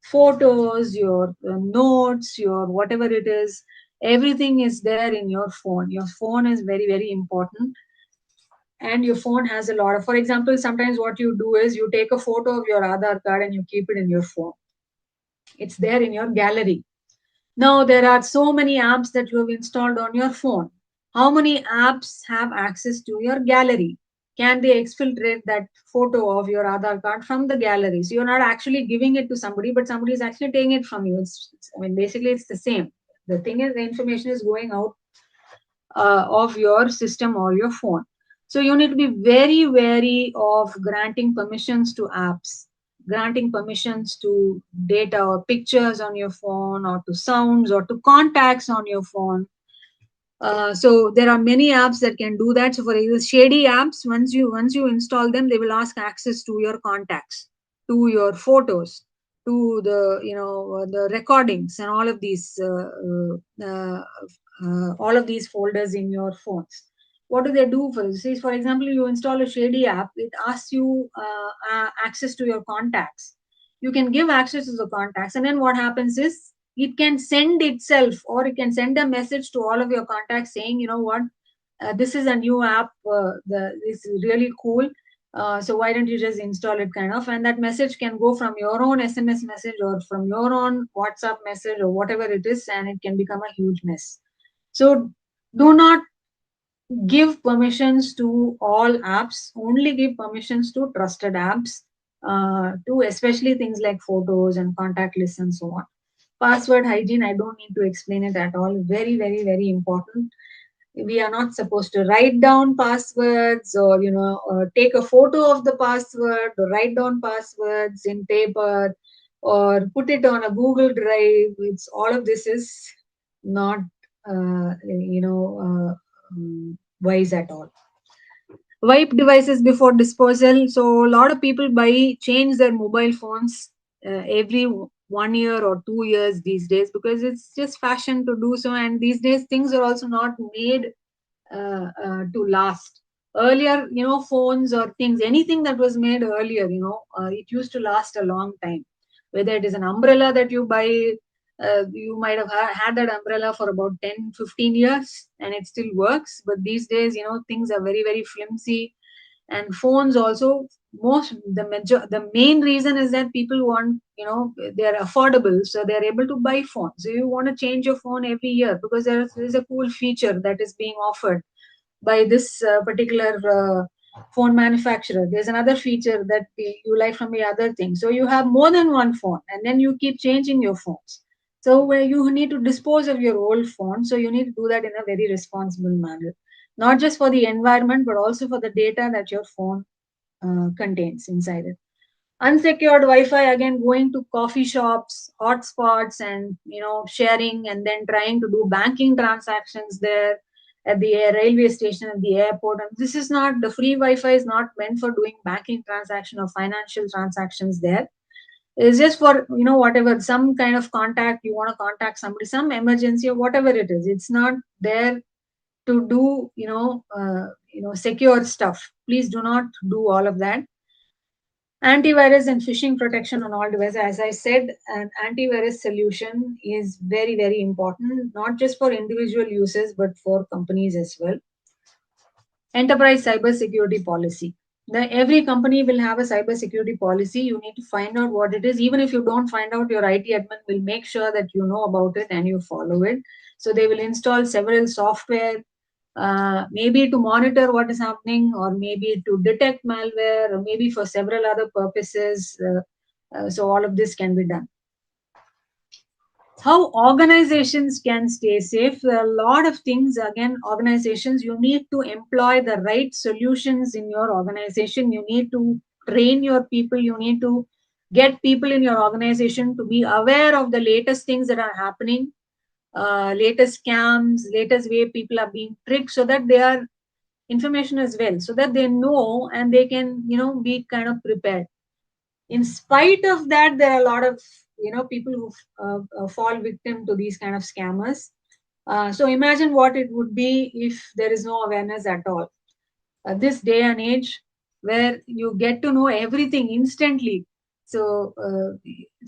photos, your notes, your whatever it is, everything is there in your phone. Your phone is very, very important, and your phone has a lot of, for example, sometimes what you do is you take a photo of your Aadhaar card and you keep it in your phone. It's there in your gallery. Now, there are so many apps that you have installed on your phone. How many apps have access to your gallery? Can they exfiltrate that photo of your Aadhaar card from the gallery? So you're not actually giving it to somebody, but somebody is actually taking it from you. Basically, it's the same. The thing is, the information is going out of your system or your phone. So you need to be very wary of granting permissions to apps, granting permissions to data or pictures on your phone, or to sounds, or to contacts on your phone. So there are many apps that can do that. So for example, shady apps, once you install them, they will ask access to your contacts, to your photos, to the the recordings, and all of these folders in your phones. What do they do for this? For example, you install a shady app, it asks you access to your contacts. You can give access to the contacts, and then what happens is it can send itself, or it can send a message to all of your contacts saying, you know what, this is a new app, this is really cool, so why don't you just install it, kind of. And that message can go from your own SMS message, or from your own WhatsApp message, or whatever it is, and it can become a huge mess. So do not give permissions to all apps, only give permissions to trusted apps, to especially things like photos and contact lists and so on. Password hygiene, I don't need to explain it at all. Very, very, very important. We are not supposed to write down passwords, or take a photo of the password, or write down passwords in paper, or put it on a Google Drive. It's all of this is not wise at all. Wipe devices before disposal. So a lot of people change their mobile phones every 1 year or 2 years these days, because it's just fashion to do so. And these days things are also not made to last. Earlier, phones or things, anything that was made earlier, it used to last a long time. Whether it is an umbrella that you buy, you might have had that umbrella for about 10, 15 years and it still works. But these days, things are very, very flimsy. And phones also, the main reason is that people want, they're affordable, so they're able to buy phones. So you want to change your phone every year because there's a cool feature that is being offered by this particular phone manufacturer. There's another feature that you like from the other thing. So you have more than one phone, and then you keep changing your phones. So where you need to dispose of your old phone, so you need to do that in a very responsible manner, not just for the environment, but also for the data that your phone contains inside it. Unsecured Wi-Fi, again, going to coffee shops, hotspots, and sharing, and then trying to do banking transactions there at the railway station, at the airport. And this is not, the free Wi-Fi is not meant for doing banking transaction or financial transactions there. It's just for whatever, some kind of contact, you want to contact somebody, some emergency or whatever it is. It's not there to do secure stuff. Please do not do all of that. Antivirus and phishing protection on all devices. As I said, an antivirus solution is very, very important, not just for individual users, but for companies as well. Enterprise cybersecurity policy. Every company will have a cybersecurity policy. You need to find out what it is. Even if you don't find out, your IT admin will make sure that you know about it and you follow it. So they will install several software, maybe to monitor what is happening, or maybe to detect malware, or maybe for several other purposes. So all of this can be done. How organizations can stay safe? There are a lot of things. Again, organizations, you need to employ the right solutions in your organization. You need to train your people. You need to get people in your organization to be aware of the latest things that are happening, latest scams, latest way people are being tricked, so that they are information as well, so that they know and they can be kind of prepared. In spite of that, there are a lot of people who fall victim to these kind of scammers. So imagine what it would be if there is no awareness at all. This day and age, where you get to know everything instantly, so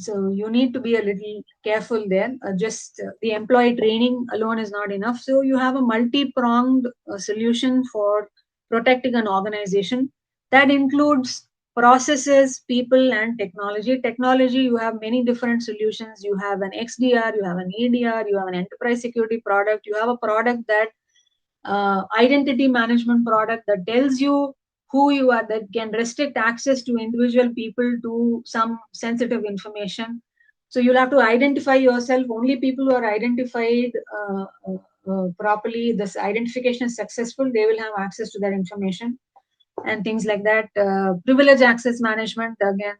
you need to be a little careful there. Just the employee training alone is not enough. So you have a multi-pronged solution for protecting an organization. That includes processes, people, and technology. Technology, you have many different solutions. You have an XDR, you have an EDR, you have an enterprise security product, you have a product that identity management product that tells you who you are, that can restrict access to individual people to some sensitive information. So you'll have to identify yourself. Only people who are identified properly, this identification is successful, they will have access to that information and things like that. Privilege access management, again,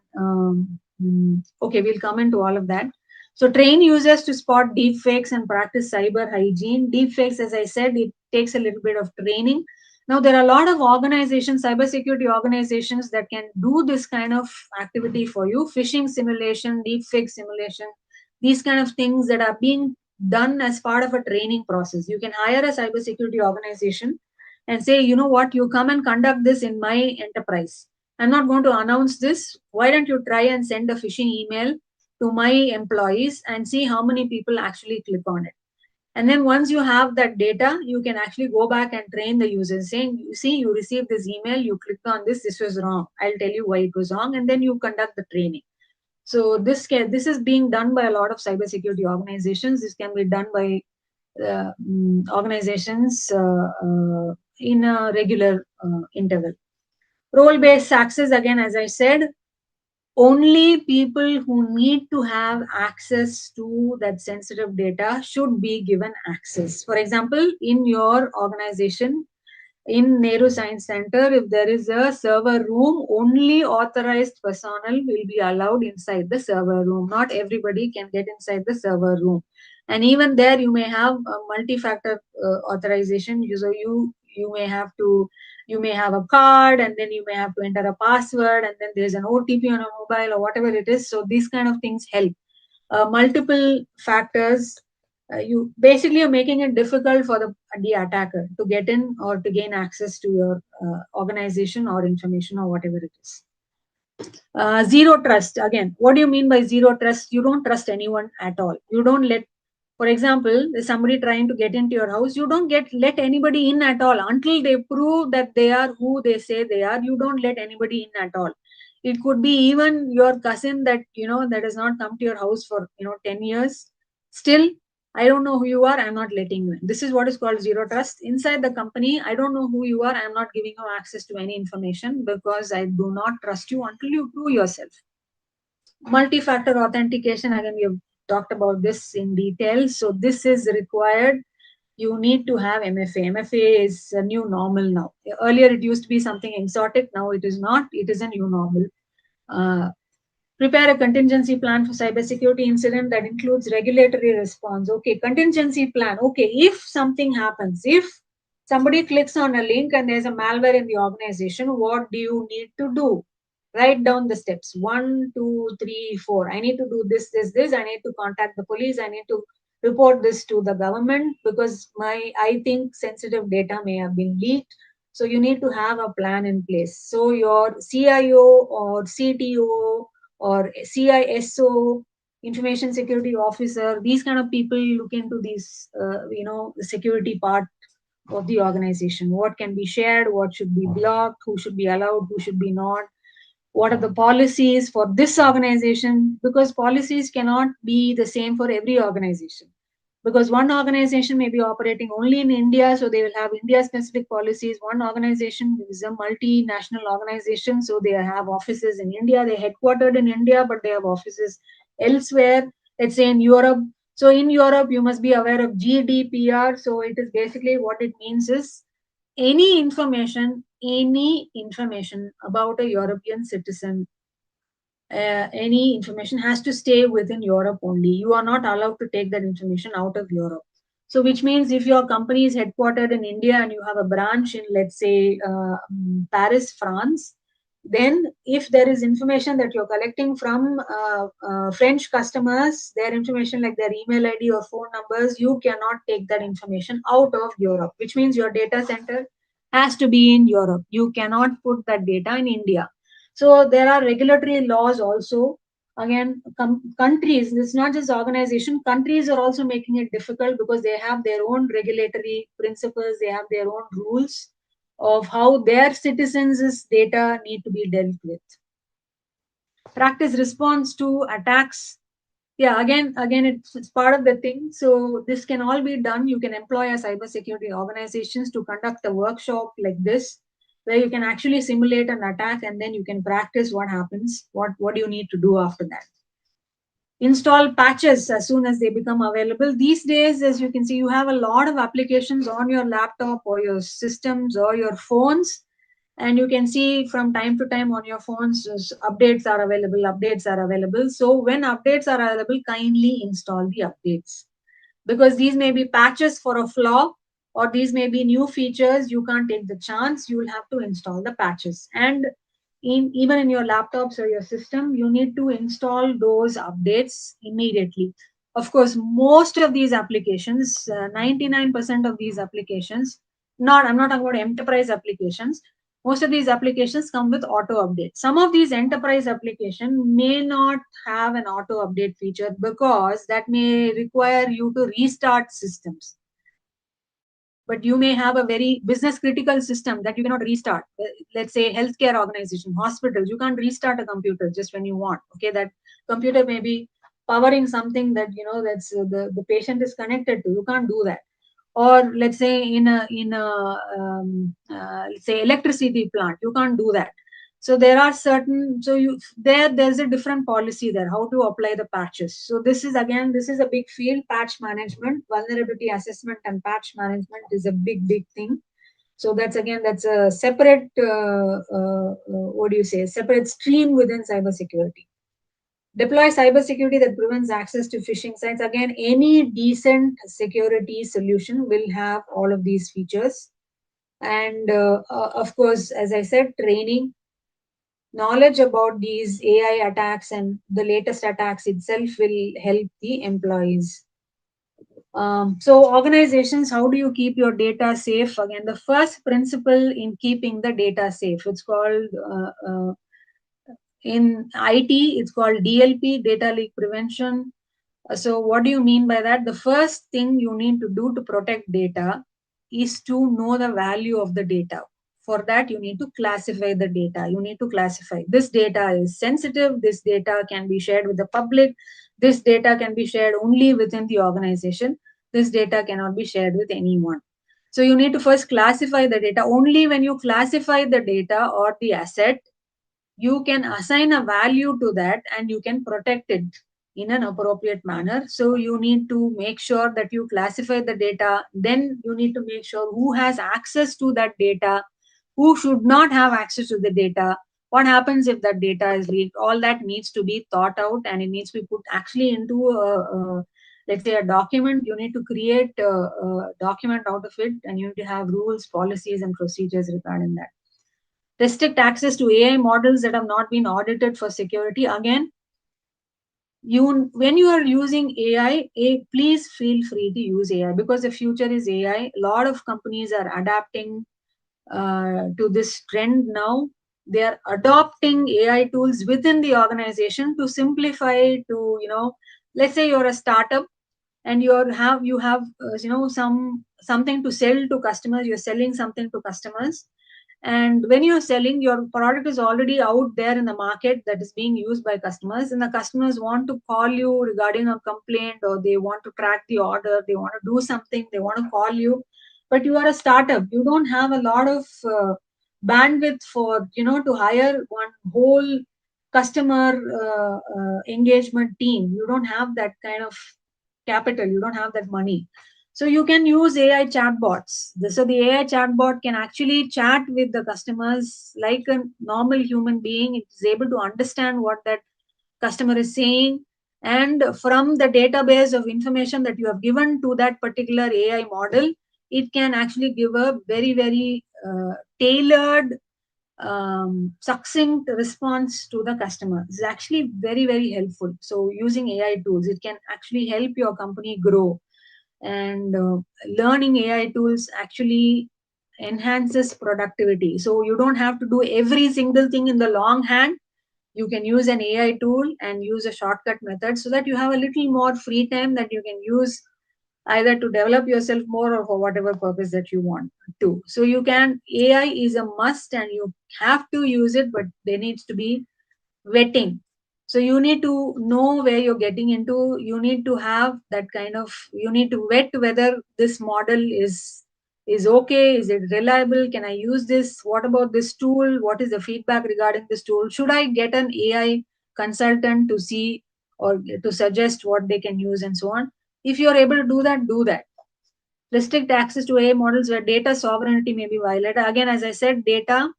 okay, we'll come into all of that. So train users to spot deep fakes and practice cyber hygiene. Deep fakes, as I said, it takes a little bit of training. Now, there are a lot of organizations, cybersecurity organizations, that can do this kind of activity for you. Phishing simulation, deep fake simulation, these kind of things that are being done as part of a training process. You can hire a cybersecurity organization and say, you know what, you come and conduct this in my enterprise. I'm not going to announce this. Why don't you try and send a phishing email to my employees and see how many people actually click on it? And then once you have that data, you can actually go back and train the users, saying, you see, you received this email, you clicked on this was wrong. I'll tell you why it was wrong. And then you conduct the training. So this is being done by a lot of cybersecurity organizations. This can be done by organizations in a regular interval. Role-based access, again, as I said, only people who need to have access to that sensitive data should be given access. For example, in your organization, in Nehru Science Center, if there is a server room, only authorized personnel will be allowed inside the server room. Not everybody can get inside the server room. And even there, you may have a multi-factor authorization. So you may have to, you may have a card, and then you may have to enter a password, and then there's an OTP on a mobile or whatever it is. So these kind of things help. Multiple factors, you basically are making it difficult for the attacker to get in or to gain access to your organization or information or whatever it is. Zero trust, again, what do you mean by zero trust? You don't trust anyone at all. You don't let, for example, there's somebody trying to get into your house, you don't let anybody in at all until they prove that they are who they say they are. You don't let anybody in at all. It could be even your cousin that that has not come to your house for 10 years. Still, I don't know who you are, I'm not letting you in. This is what is called zero trust. Inside the company, I don't know who you are, I'm not giving you access to any information because I do not trust you until you prove yourself. Multi-factor authentication, again, we have talked about this in detail. So this is required. You need to have MFA. MFA is a new normal now. Earlier it used to be something exotic. Now it is not. It is a new normal. Prepare a contingency plan for cybersecurity incident that includes regulatory response. Okay, contingency plan. Okay, if something happens, if somebody clicks on a link and there's a malware in the organization, what do you need to do? Write down the steps. 1, 2, 3, 4. I need to do this, this, this. I need to contact the police. I need to report this to the government because I think sensitive data may have been leaked. So you need to have a plan in place. So your CIO or CTO or CISO, information security officer, these kind of people look into these, the security part of the organization. What can be shared, what should be blocked, who should be allowed, who should be not. What are the policies for this organization? Because policies cannot be the same for every organization. Because one organization may be operating only in India, so they will have India-specific policies. One organization is a multinational organization, so they have offices in India. They're headquartered in India, but they have offices elsewhere, let's say in Europe. So in Europe, you must be aware of GDPR. So it is basically what it means is any information about a European citizen, any information has to stay within Europe only. You are not allowed to take that information out of Europe. So which means if your company is headquartered in India and you have a branch in, let's say, Paris, France, then if there is information that you're collecting from French customers, their information like their email ID or phone numbers, you cannot take that information out of Europe, which means your data center has to be in Europe. You cannot put that data in India. So there are regulatory laws also. Again, countries, it's not just organization, countries are also making it difficult because they have their own regulatory principles, they have their own rules of how their citizens' data need to be dealt with. Practice response to attacks. Yeah, again, it's part of the thing. So this can all be done. You can employ a cybersecurity organizations to conduct a workshop like this, where you can actually simulate an attack and then you can practice what happens, what do you need to do after that. install patches as soon as they become available. These days, as you can see, you have a lot of applications on your laptop or your systems or your phones, and you can see from time to time on your phones, updates are available, updates are available. So when updates are available, kindly install the updates, because these may be patches for a flaw, or these may be new features. You can't take the chance, you will have to install the patches. And even in your laptops or your system, you need to install those updates immediately. Of course, most of these applications, 99% of these applications, I'm not talking about enterprise applications, most of these applications come with auto update. Some of these enterprise applications may not have an auto update feature, because that may require you to restart systems. But you may have a very business critical system that you cannot restart. Let's say healthcare organization, hospitals, you can't restart a computer just when you want. Okay, that computer may be powering something that, that's the patient is connected to. You can't do that. Or let's say let's say electricity plant, you can't do that. So there are certain, so you there's a different policy there, how to apply the patches. So this is a big field. Patch management, vulnerability assessment and patch management is a big thing. So that's a separate what do you say, separate stream within cybersecurity. Deploy cybersecurity that prevents access to phishing sites. Again, any decent security solution will have all of these features. And of course, as I said, training, knowledge about these AI attacks and the latest attacks itself will help the employees. So organizations, how do you keep your data safe? Again, the first principle in keeping the data safe, it's called in IT, it's called DLP, data leak prevention. So what do you mean by that? The first thing you need to do to protect data is to know the value of the data. For that, you need to classify the data. You need to classify this data is sensitive, this data can be shared with the public, this data can be shared only within the organization, this data cannot be shared with anyone. So you need to first classify the data. Only when you classify the data or the asset, you can assign a value to that and you can protect it in an appropriate manner. So you need to make sure that you classify the data. Then you need to make sure who has access to that data, who should not have access to the data, what happens if that data is leaked. All that needs to be thought out, and it needs to be put actually into let's say a document. You need to create a document out of it, and you need to have rules, policies and procedures regarding that. Restrict access to AI models that have not been audited for security. Again, when you are using AI, please feel free to use AI, because the future is AI. A lot of companies are adapting to this trend now. They are adopting AI tools within the organization to simplify, to, let's say you're a startup and you have something to sell to customers. You're selling something to customers, and when you're selling, your product is already out there in the market that is being used by customers, and the customers want to call you regarding a complaint, or they want to track the order, they want to do something, they want to call you. But you are a startup, you don't have a lot of bandwidth for, to hire one whole customer engagement team. You don't have that kind of capital, you don't have that money. So you can use AI chatbots. So the AI chatbot can actually chat with the customers like a normal human being. It is able to understand what that customer is saying, and from the database of information that you have given to that particular AI model, it can actually give a very tailored, succinct response to the customer. This is actually very helpful. So using AI tools, it can actually help your company grow. And learning AI tools actually enhances productivity. So you don't have to do every single thing in the long hand. You can use an AI tool and use a shortcut method, so that you have a little more free time that you can use either to develop yourself more or for whatever purpose that you want to. So you can, AI is a must and you have to use it, but there needs to be vetting. So you need to know where you're getting into. You need to have that kind of, you need to vet whether this model is okay, is it reliable, can I use this, what about this tool, what is the feedback regarding this tool, should I get an AI consultant to see or to suggest what they can use and so on. If you're able to do that, do that. Restrict access to AI models where data sovereignty may be violated. Again, as I said, data.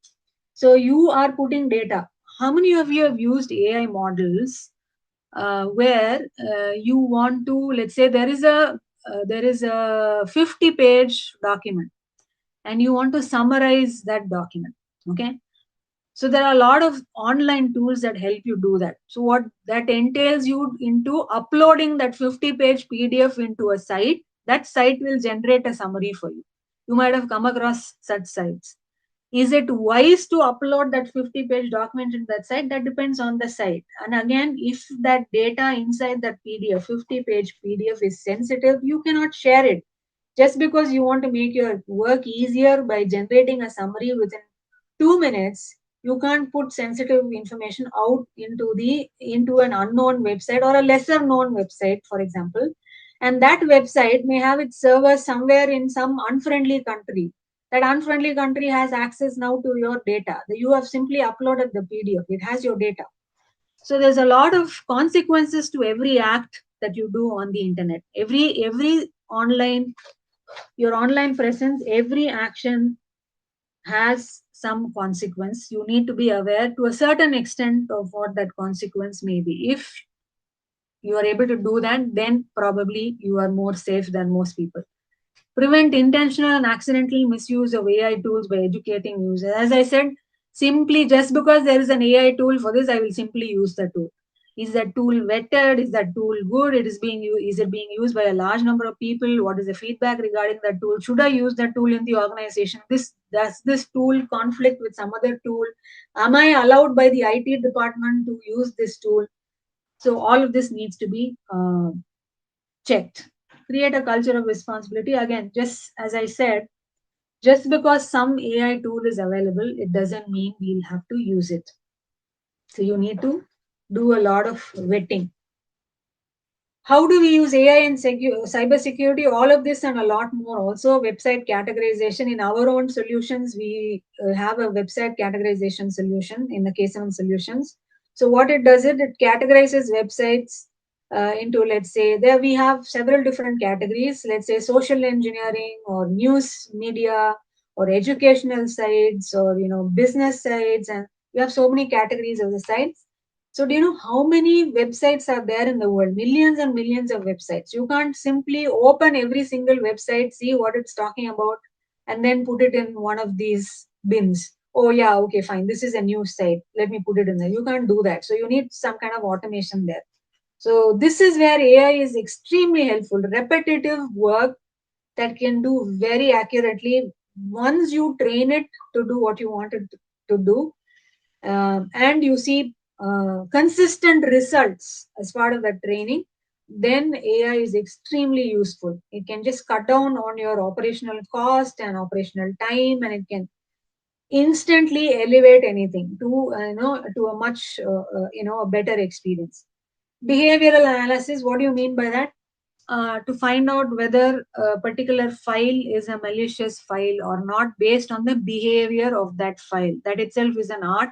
So you are putting data. How many of you have used AI models where you want to, let's say there is a 50-page document and you want to summarize that document. Okay. So there are a lot of online tools that help you do that. So what that entails you into uploading that 50-page PDF into a site. That site will generate a summary for you. You might have come across such sites. Is it wise to upload that 50-page document in that site? That depends on the site. And again, if that data inside that PDF, 50-page PDF is sensitive, you cannot share it. Just because you want to make your work easier by generating a summary within 2 minutes, you can't put sensitive information out into an unknown website or a lesser known website, for example. And that website may have its server somewhere in some unfriendly country. That unfriendly country has access now to your data. You have simply uploaded the PDF. It has your data. So there's a lot of consequences to every act that you do on the internet. Every online, your online presence, every action has some consequence. You need to be aware to a certain extent of what that consequence may be. If you are able to do that, then probably you are more safe than most people. Prevent intentional and accidental misuse of AI tools by educating users. As I said, simply just because there is an AI tool for this, I will simply use the tool. Is that tool vetted? Is that tool good? Is it being used by a large number of people? What is the feedback regarding that tool? Should I use that tool in the organization? Does this tool conflict with some other tool? Am I allowed by the IT department to use this tool? So all of this needs to be checked. Create a culture of responsibility. Again, just as I said, just because some AI tool is available, it doesn't mean we'll have to use it. So you need to do a lot of vetting. How do we use AI in cyber security? All of this and a lot more. Also, website categorization. In our own solutions, we have a website categorization solution in the K7 solutions. So what it does, it categorizes websites into, let's say, there we have several different categories. Let's say social engineering or news media or educational sites or business sites, and we have so many categories of the sites. So do you know how many websites are there in the world? Millions and millions of websites. You can't simply open every single website, see what it's talking about, and then put it in one of these bins. Oh yeah, okay, fine. This is a news site. Let me put it in there. You can't do that. So you need some kind of automation there. So this is where AI is extremely helpful. Repetitive work that can do very accurately. Once you train it to do what you want it to do, and you see consistent results as part of that training, then AI is extremely useful. It can just cut down on your operational cost and operational time, and it can instantly elevate anything to a much a better experience. Behavioral analysis. What do you mean by that? To find out whether a particular file is a malicious file or not based on the behavior of that file. That itself is an art.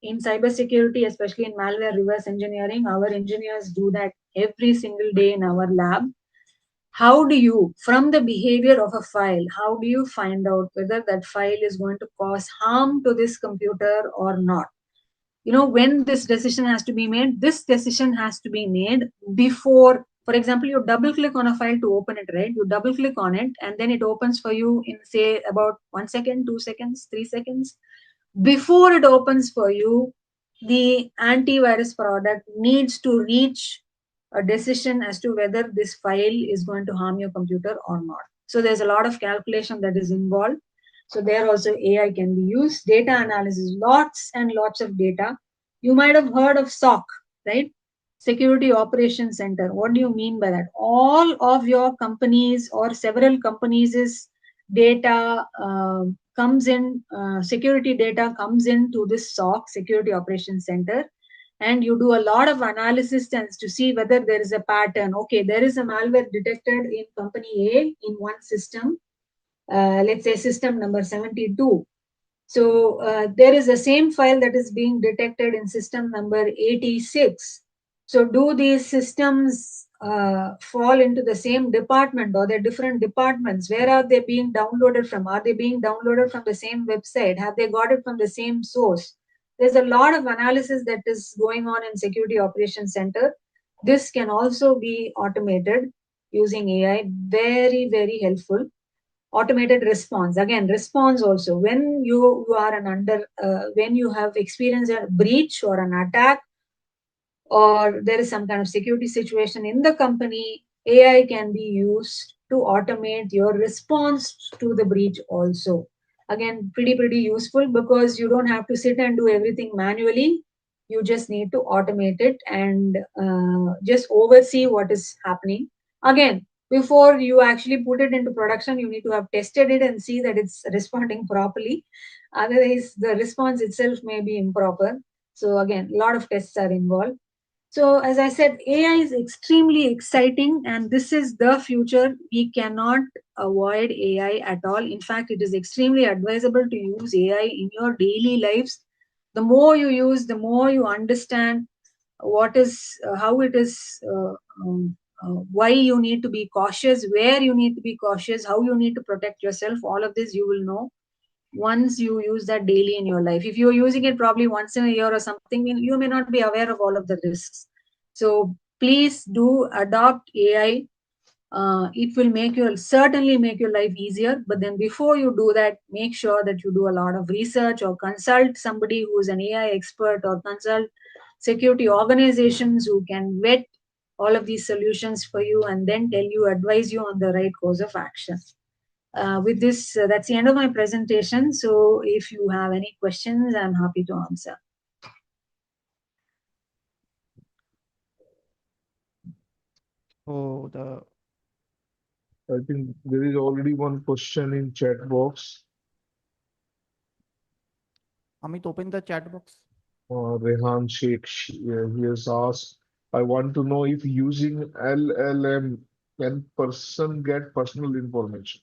In cybersecurity, especially in malware reverse engineering, our engineers do that every single day in our lab. How do you, from the behavior of a file, how do you find out whether that file is going to cause harm to this computer or not? When this decision has to be made, this decision has to be made before, for example, you double click on a file to open it, right? You double click on it and then it opens for you in, say, about 1 second, 2 seconds, 3 seconds. Before it opens for you, the antivirus product needs to reach a decision as to whether this file is going to harm your computer or not. So there's a lot of calculation that is involved. So there also AI can be used. Data analysis, lots and lots of data. You might have heard of SOC, right? Security Operations Center. What do you mean by that? All of your companies or several companies' data comes in, security data comes into this SOC, Security Operations Center, and you do a lot of analysis to see whether there is a pattern. Okay, there is a malware detected in company A in one system, let's say system number 72. So there is the same file that is being detected in system number 86. So do these systems fall into the same department, or they're different departments? Where are they being downloaded from? Are they being downloaded from the same website? Have they got it from the same source? There's a lot of analysis that is going on in Security Operations Center. This can also be automated using AI. Very, very helpful. Automated response. Again, response also. When you are when you have experienced a breach or an attack, or there is some kind of security situation in the company, AI can be used to automate your response to the breach also. Again, pretty useful, because you don't have to sit and do everything manually. You just need to automate it and just oversee what is happening. Again, before you actually put it into production, you need to have tested it and see that it's responding properly. Otherwise, the response itself may be improper. So again, a lot of tests are involved. So, as I said, AI is extremely exciting, and this is the future. We cannot avoid AI at all. In fact, it is extremely advisable to use AI in your daily lives. The more you use, the more you understand what is, how it is, why you need to be cautious, where you need to be cautious, how you need to protect yourself. All of this you will know once you use that daily in your life. If you're using it probably once in a year or something, you may not be aware of all of the risks. So please do adopt AI. It will certainly make your life easier. But then before you do that, make sure that you do a lot of research, or consult somebody who is an AI expert, or consult security organizations who can vet all of these solutions for you, and then advise you on the right course of action. With this, that's the end of my presentation. So if you have any questions, I'm happy to answer. So the I think there is already one question in chat box. Amit, open the chat box. Rehan Sheikh, he has asked, I want to know if using LLM can person get personal information?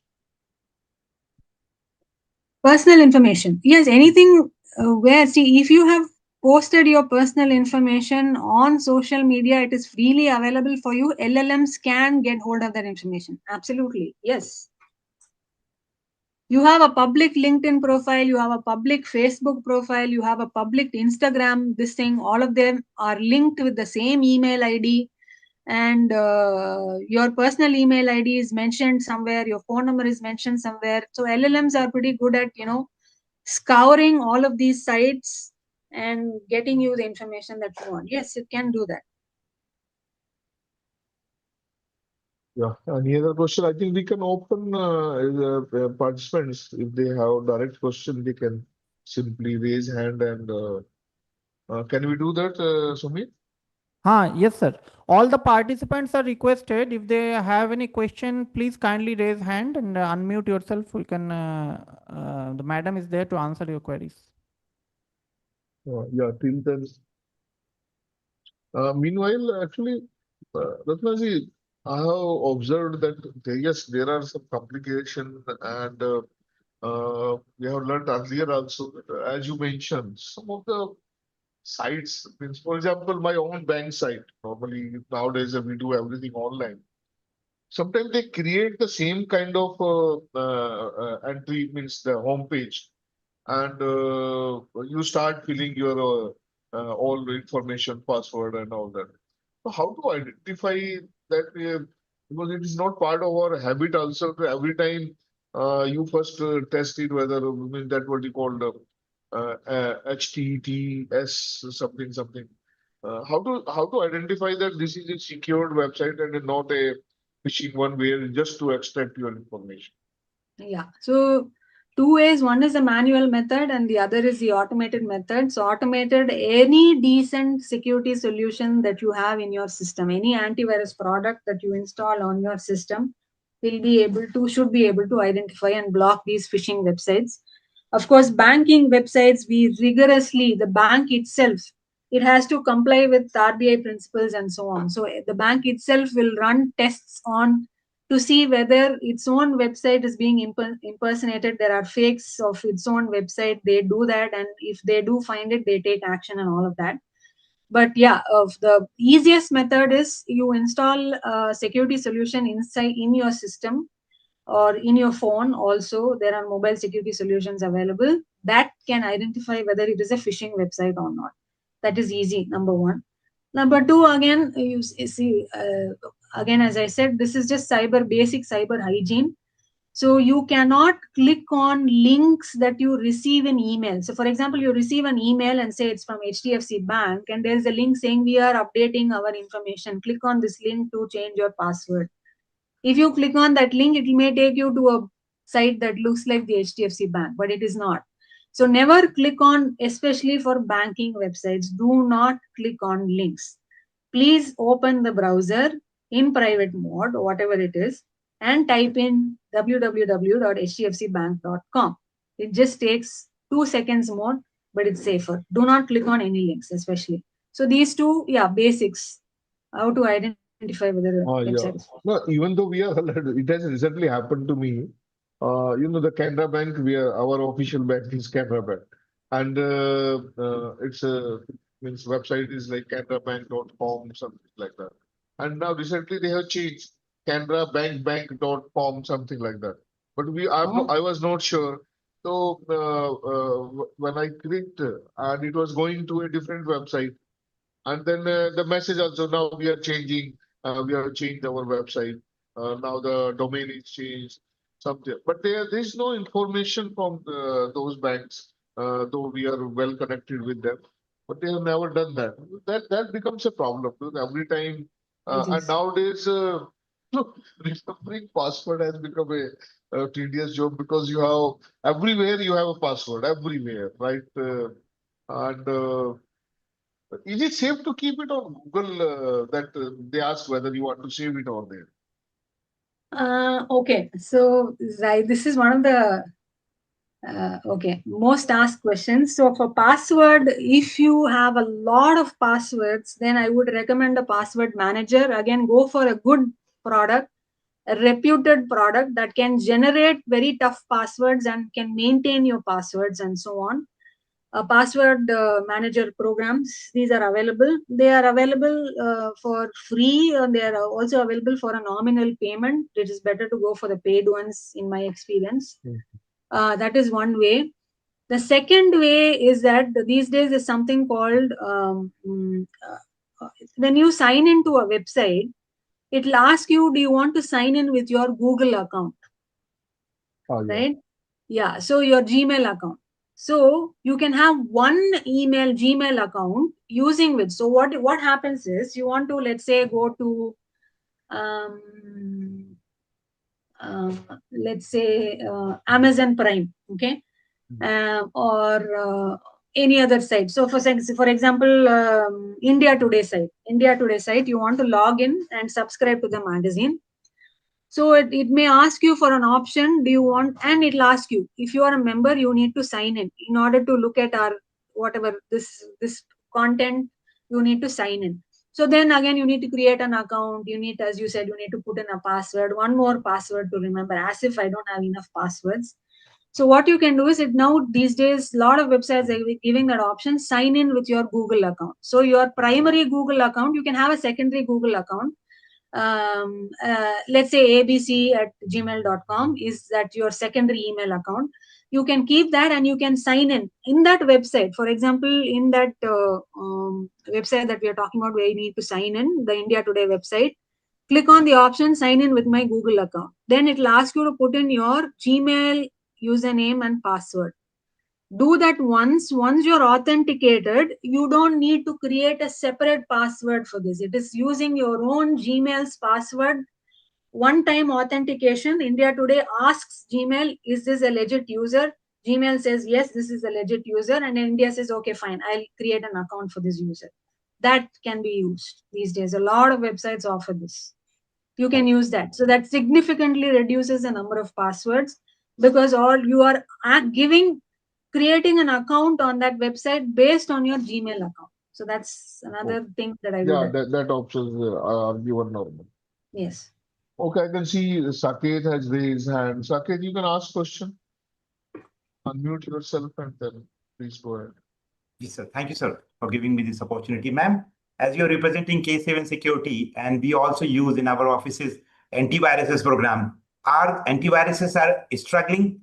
Personal information. Yes, anything where, see, if you have posted your personal information on social media, it is freely available for you. LLMs can get hold of that information. Absolutely. Yes. You have a public LinkedIn profile, you have a public Facebook profile, you have a public Instagram, this thing, all of them are linked with the same email ID. And your personal email ID is mentioned somewhere, your phone number is mentioned somewhere. So LLMs are pretty good at, scouring all of these sites and getting you the information that you want. Yes, it can do that. Yeah. Any other question? I think we can open participants. If they have direct question, they can simply raise hand and can we do that, Sumit? Yes, sir. All the participants are requested. If they have any question, please kindly raise hand and unmute yourself. We can. The madam is there to answer your queries. Yeah, till then. Meanwhile, actually, Ratnaji, I have observed that yes, there are some complications, and we have learned earlier also that, as you mentioned, some of the sites, means, for example, my own bank site. Normally, nowadays we do everything online. Sometimes they create the same kind of entry, means the homepage, and you start filling your all the information, password, and all that. So how to identify that? Because it is not part of our habit also. Every time you first test it, whether I mean, that what you call the HTTPS something something. How to identify that this is a secured website and not a phishing one where just to extract your information? Yeah. So two ways. One is the manual method and the other is the automated method. So automated, any decent security solution that you have in your system, any antivirus product that you install on your system should be able to identify and block these phishing websites. Of course, banking websites, the bank itself, it has to comply with RBI principles and so on. So the bank itself will run tests on to see whether its own website is being impersonated. There are fakes of its own website. They do that, and if they do find it, they take action and all of that. But yeah, of the easiest method is you install a security solution inside in your system or in your phone. Also, there are mobile security solutions available that can identify whether it is a phishing website or not. That is easy, number one. Number two, again, you see, again, as I said, this is just basic cyber hygiene. So you cannot click on links that you receive in email. So for example, you receive an email and say it's from HDFC Bank, and there is a link saying we are updating our information. Click on this link to change your password. If you click on that link, it may take you to a site that looks like the HDFC Bank, but it is not. So never click on, especially for banking websites, do not click on links. Please open the browser in private mode, whatever it is, and type in www.hdfcbank.com. It just takes 2 seconds more, but it's safer. Do not click on any links, especially. So these two, yeah, basics, how to identify whether a website Yeah. is. No, even though we are, it has recently happened to me. The Canara Bank, our official bank is Canara Bank, and it's means website is like canarabank.com, something like that. And now recently they have changed canarabankbank.com, something like that. But I was not sure. So when I clicked, and it was going to a different website. And then the message also, now we are changing, we have changed our website. Now the domain is changed, something. But there's no information from those banks, though we are well connected with them. But they have never done that. That becomes a problem because every time. It And is. nowadays, remembering password has become a tedious job because everywhere you have a password, everywhere, right? And is it safe to keep it on Google that they ask whether you want to save it or there? Okay, so Zai, this is one of the most asked questions. So for password, if you have a lot of passwords, then I would recommend a password manager. Again, go for a good product, a reputed product that can generate very tough passwords and can maintain your passwords and so on. Password manager programs, these are available. They are available for free, and they are also available for a nominal payment. It is better to go for the paid ones in my experience. That is one way. The second way is that these days is something called when you sign into a website, it'll ask you, do you want to sign in with your Google account? Oh, yeah. Right? Yeah, so your Gmail account. So you can have one Gmail account using which. So what happens is you want to, let's say, go to um, uh, let's say Amazon Prime, okay, or any other site. So for example, India Today site, you want to log in and subscribe to the magazine. So it may ask you for an option. Do you want? And it'll ask you if you are a member, you need to sign in order to look at our whatever this content. You need to sign in. So then again, you need to create an account. You need, as you said, you need to put in a password, one more password to remember. As if I don't have enough passwords. So what you can do is it now these days, a lot of websites are giving that option, sign in with your Google account. So your primary Google account, you can have a secondary Google account. Let's say abc@gmail.com is that your secondary email account. You can keep that and you can sign in that website. For example, in that website that we are talking about where you need to sign in, the India Today website, click on the option sign in with my Google account. Then it will ask you to put in your Gmail username and password. Do that once you're authenticated, you don't need to create a separate password for this. It is using your own Gmail's password. One time authentication. India Today asks Gmail, is this a legit user? Gmail says yes, this is a legit user, and India says okay, fine, I'll create an account for this user. That can be used these days. A lot of websites offer this. You can use that. So that significantly reduces the number of passwords, because all you are creating an account on that website based on your Gmail account. So that's another thing that I would Yeah, add. that options are given normal. Yes. Okay, I can see Saket has raised hand. Saket, you can ask question. Unmute yourself and then please go ahead. Yes, sir. Thank you, sir, for giving me this opportunity. Ma'am, as you're representing K7 Security, and we also use in our offices antiviruses program, our antiviruses are struggling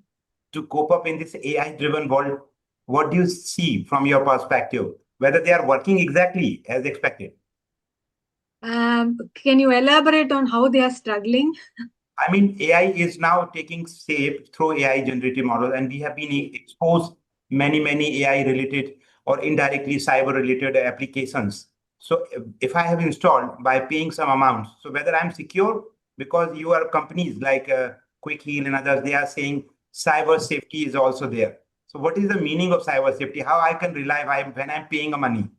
to cope up in this AI-driven world. What do you see from your perspective? Whether they are working exactly as expected? Can you elaborate on how they are struggling? I mean, AI is now taking shape through AI generative model, and we have been exposed many AI related or indirectly cyber related applications. So if I have installed by paying some amount, so whether I'm secure, because you are companies like Quick Heal and others, they are saying cyber safety is also there. So what is the meaning of cyber safety? How I can rely when I'm paying a money?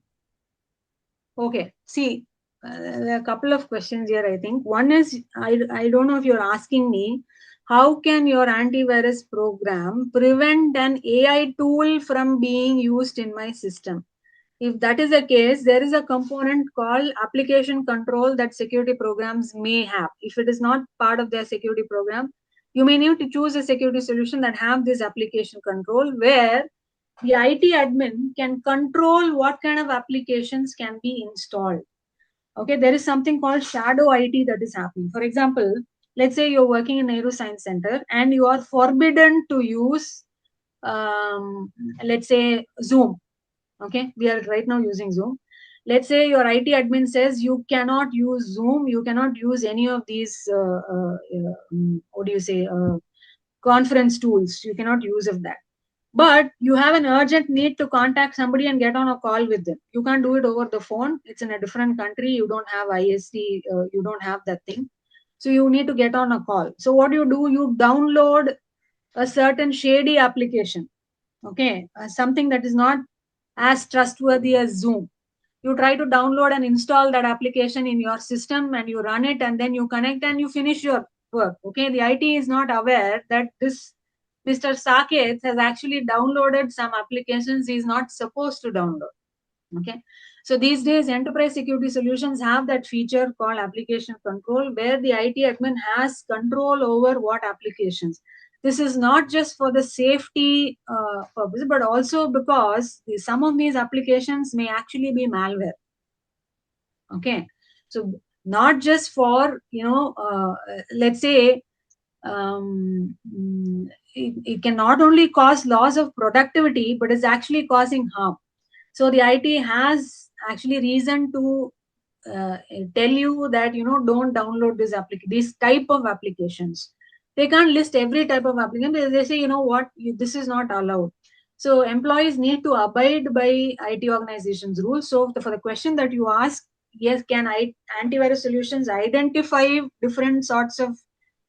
Okay, see, there are a couple of questions here, I think. One is, I don't know if you're asking me, how can your antivirus program prevent an AI tool from being used in my system? If that is the case, there is a component called application control that security programs may have. If it is not part of their security program, you may need to choose a security solution that have this application control, where the IT admin can control what kind of applications can be installed. Okay, there is something called shadow IT that is happening. For example, let's say you're working in Neuroscience Center and you are forbidden to use, let's say, Zoom. Okay, we are right now using Zoom. Let's say your IT admin says you cannot use Zoom, you cannot use any of these, what do you say, conference tools. You cannot use of that, but you have an urgent need to contact somebody and get on a call with them. You can't do it over the phone. It's in a different country. You don't have IST. You don't have that thing. So you need to get on a call. So what you do, you download a certain shady application. Okay, something that is not as trustworthy as Zoom. You try to download and install that application in your system and you run it and then you connect and you finish your work. Okay, the IT is not aware that this Mr. Saket has actually downloaded some applications he's not supposed to download. Okay, so these days enterprise security solutions have that feature called application control, where the IT admin has control over what applications. This is not just for the safety purpose, but also because some of these applications may actually be malware. Okay, so not just for, let's say, it can not only cause loss of productivity, but is actually causing harm. So the IT has actually reason to tell you that, don't download this type of applications. They can't list every type of application. They say, what, this is not allowed. So employees need to abide by IT organization's rules. So for the question that you ask, yes, can antivirus solutions identify different sorts of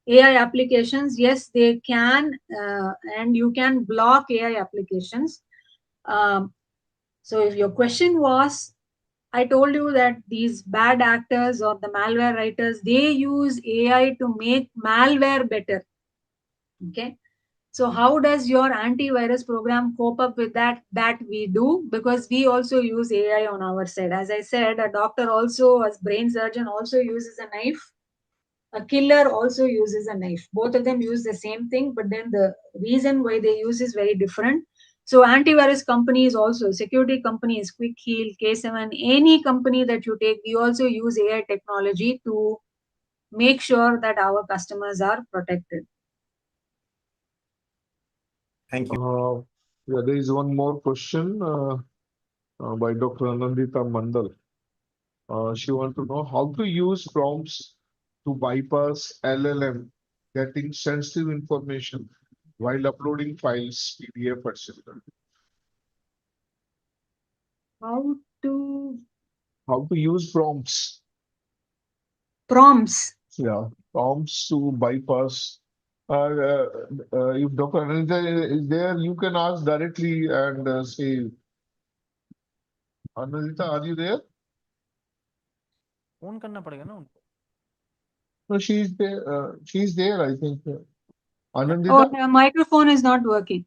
AI applications? Yes, they can, and you can block AI applications. So if your question was, I told you that these bad actors or the malware writers, they use AI to make malware better. Okay. So how does your antivirus program cope up with that? That we do, because we also use AI on our side. As I said, a doctor also, as brain surgeon, also uses a knife. A killer also uses a knife. Both of them use the same thing, but then the reason why they use is very different. So antivirus companies also, security companies, Quick Heal, K7, any company that you take, we also use AI technology to make sure that our customers are protected. Thank you. Yeah, there is one more question by Dr. Anandita Mandal. She wants to know how to use prompts to bypass LLM getting sensitive information while uploading files, PDF, etc. How to How to use prompts? prompts? Yeah, prompts to bypass. If Dr. Anandita is there, you can ask directly and say, Anandita, are you there? Phone करना पड़ेगा ना उनको. No, she's there. She's there, I think. Oh, Anandita? the microphone is not working.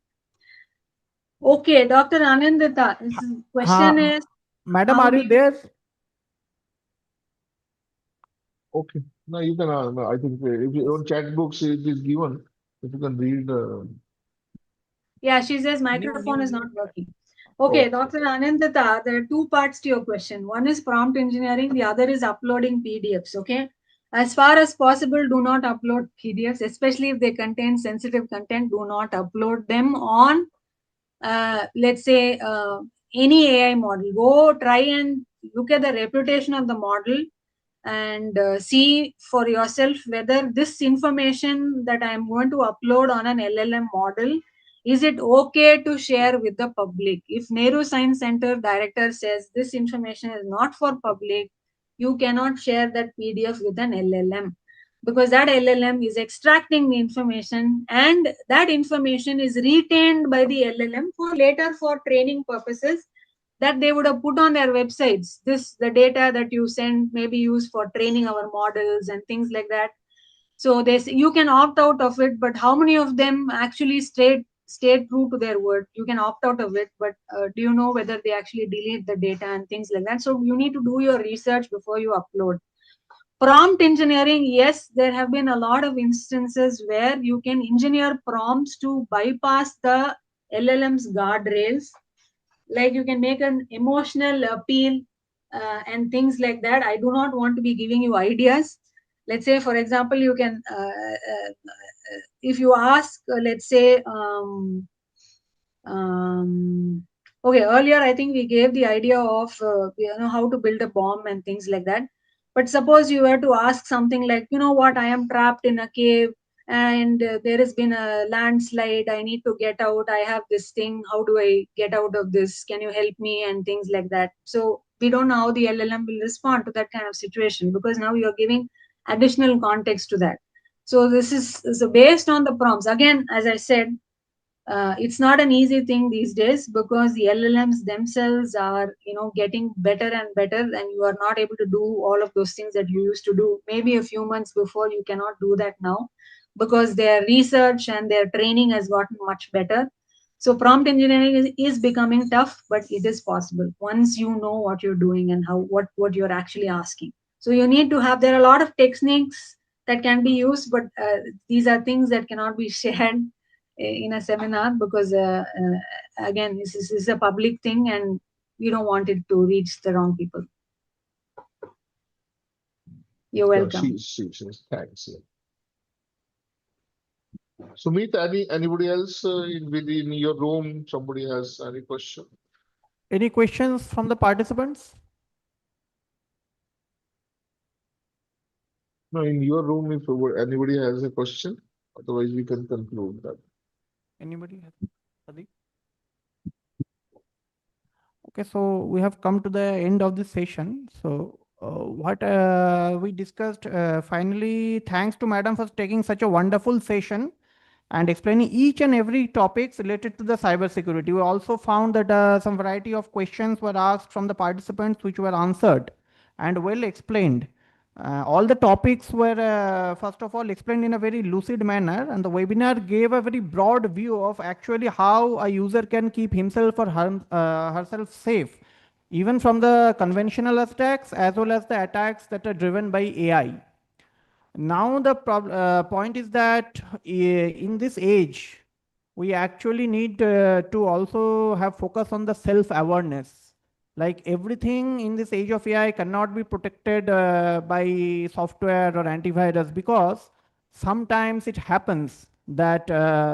Okay, Dr. Anandita, this question is, Madam, how are do you there? Okay. No, you can, I think if your chat books it is given, if you can read. Yeah, she says New microphone is not working. Okay, Okay. Dr. Anandita, there are two parts to your question. One is prompt engineering, the other is uploading PDFs. Okay. As far as possible, do not upload PDFs, especially if they contain sensitive content. Do not upload them on, let's say, any AI model. Go try and look at the reputation of the model and see for yourself whether this information that I am going to upload on an LLM model, is it okay to share with the public? If Nehru Science Center director says this information is not for public, you cannot share that PDF with an LLM, because that LLM is extracting the information and that information is retained by the LLM for later for training purposes, that they would have put on their websites. This, the data that you send may be used for training our models and things like that. So you can opt out of it, but how many of them actually stayed true to their word? You can opt out of it, but do you know whether they actually delete the data and things like that? So you need to do your research before you upload. Prompt engineering, yes, there have been a lot of instances where you can engineer prompts to bypass the LLM's guardrails. Like you can make an emotional appeal and things like that. I do not want to be giving you ideas. Let's say, for example, you can, if you ask, let's say, okay, earlier I think we gave the idea of how to build a bomb and things like that. But suppose you were to ask something like, you know what, I am trapped in a cave and there has been a landslide, I need to get out, I have this thing, how do I get out of this, can you help me, and things like that. So we don't know how the LLM will respond to that kind of situation, because now you're giving additional context to that. So this is so based on the prompts. Again, as I said, it's not an easy thing these days, because the LLMs themselves are, getting better and better, and you are not able to do all of those things that you used to do maybe a few months before. You cannot do that now, because their research and their training has gotten much better. So prompt engineering is becoming tough, but it is possible once you know what you're doing and what you're actually asking. So you need to have, there are a lot of techniques that can be used, but these are things that cannot be shared in a seminar, because again, this is a public thing and we don't want it to reach the wrong people. You're welcome. Thanks. Sumit, anybody else within your room? Somebody has any question? Any questions from the participants? No, in your room, if anybody has a question, otherwise we can conclude that. Anybody? Pradeep? Okay, so we have come to the end of this session. So what we discussed, finally, thanks to Madam for taking such a wonderful session and explaining each and every topics related to the cybersecurity. We also found that some variety of questions were asked from the participants, which were answered and well explained. All the topics were, first of all, explained in a very lucid manner, and the webinar gave a very broad view of actually how a user can keep himself or herself safe, even from the conventional attacks as well as the attacks that are driven by AI. Now the point is that in this age, we actually need to also have focus on the self-awareness. Like everything in this age of AI cannot be protected by software or antivirus, because sometimes it happens that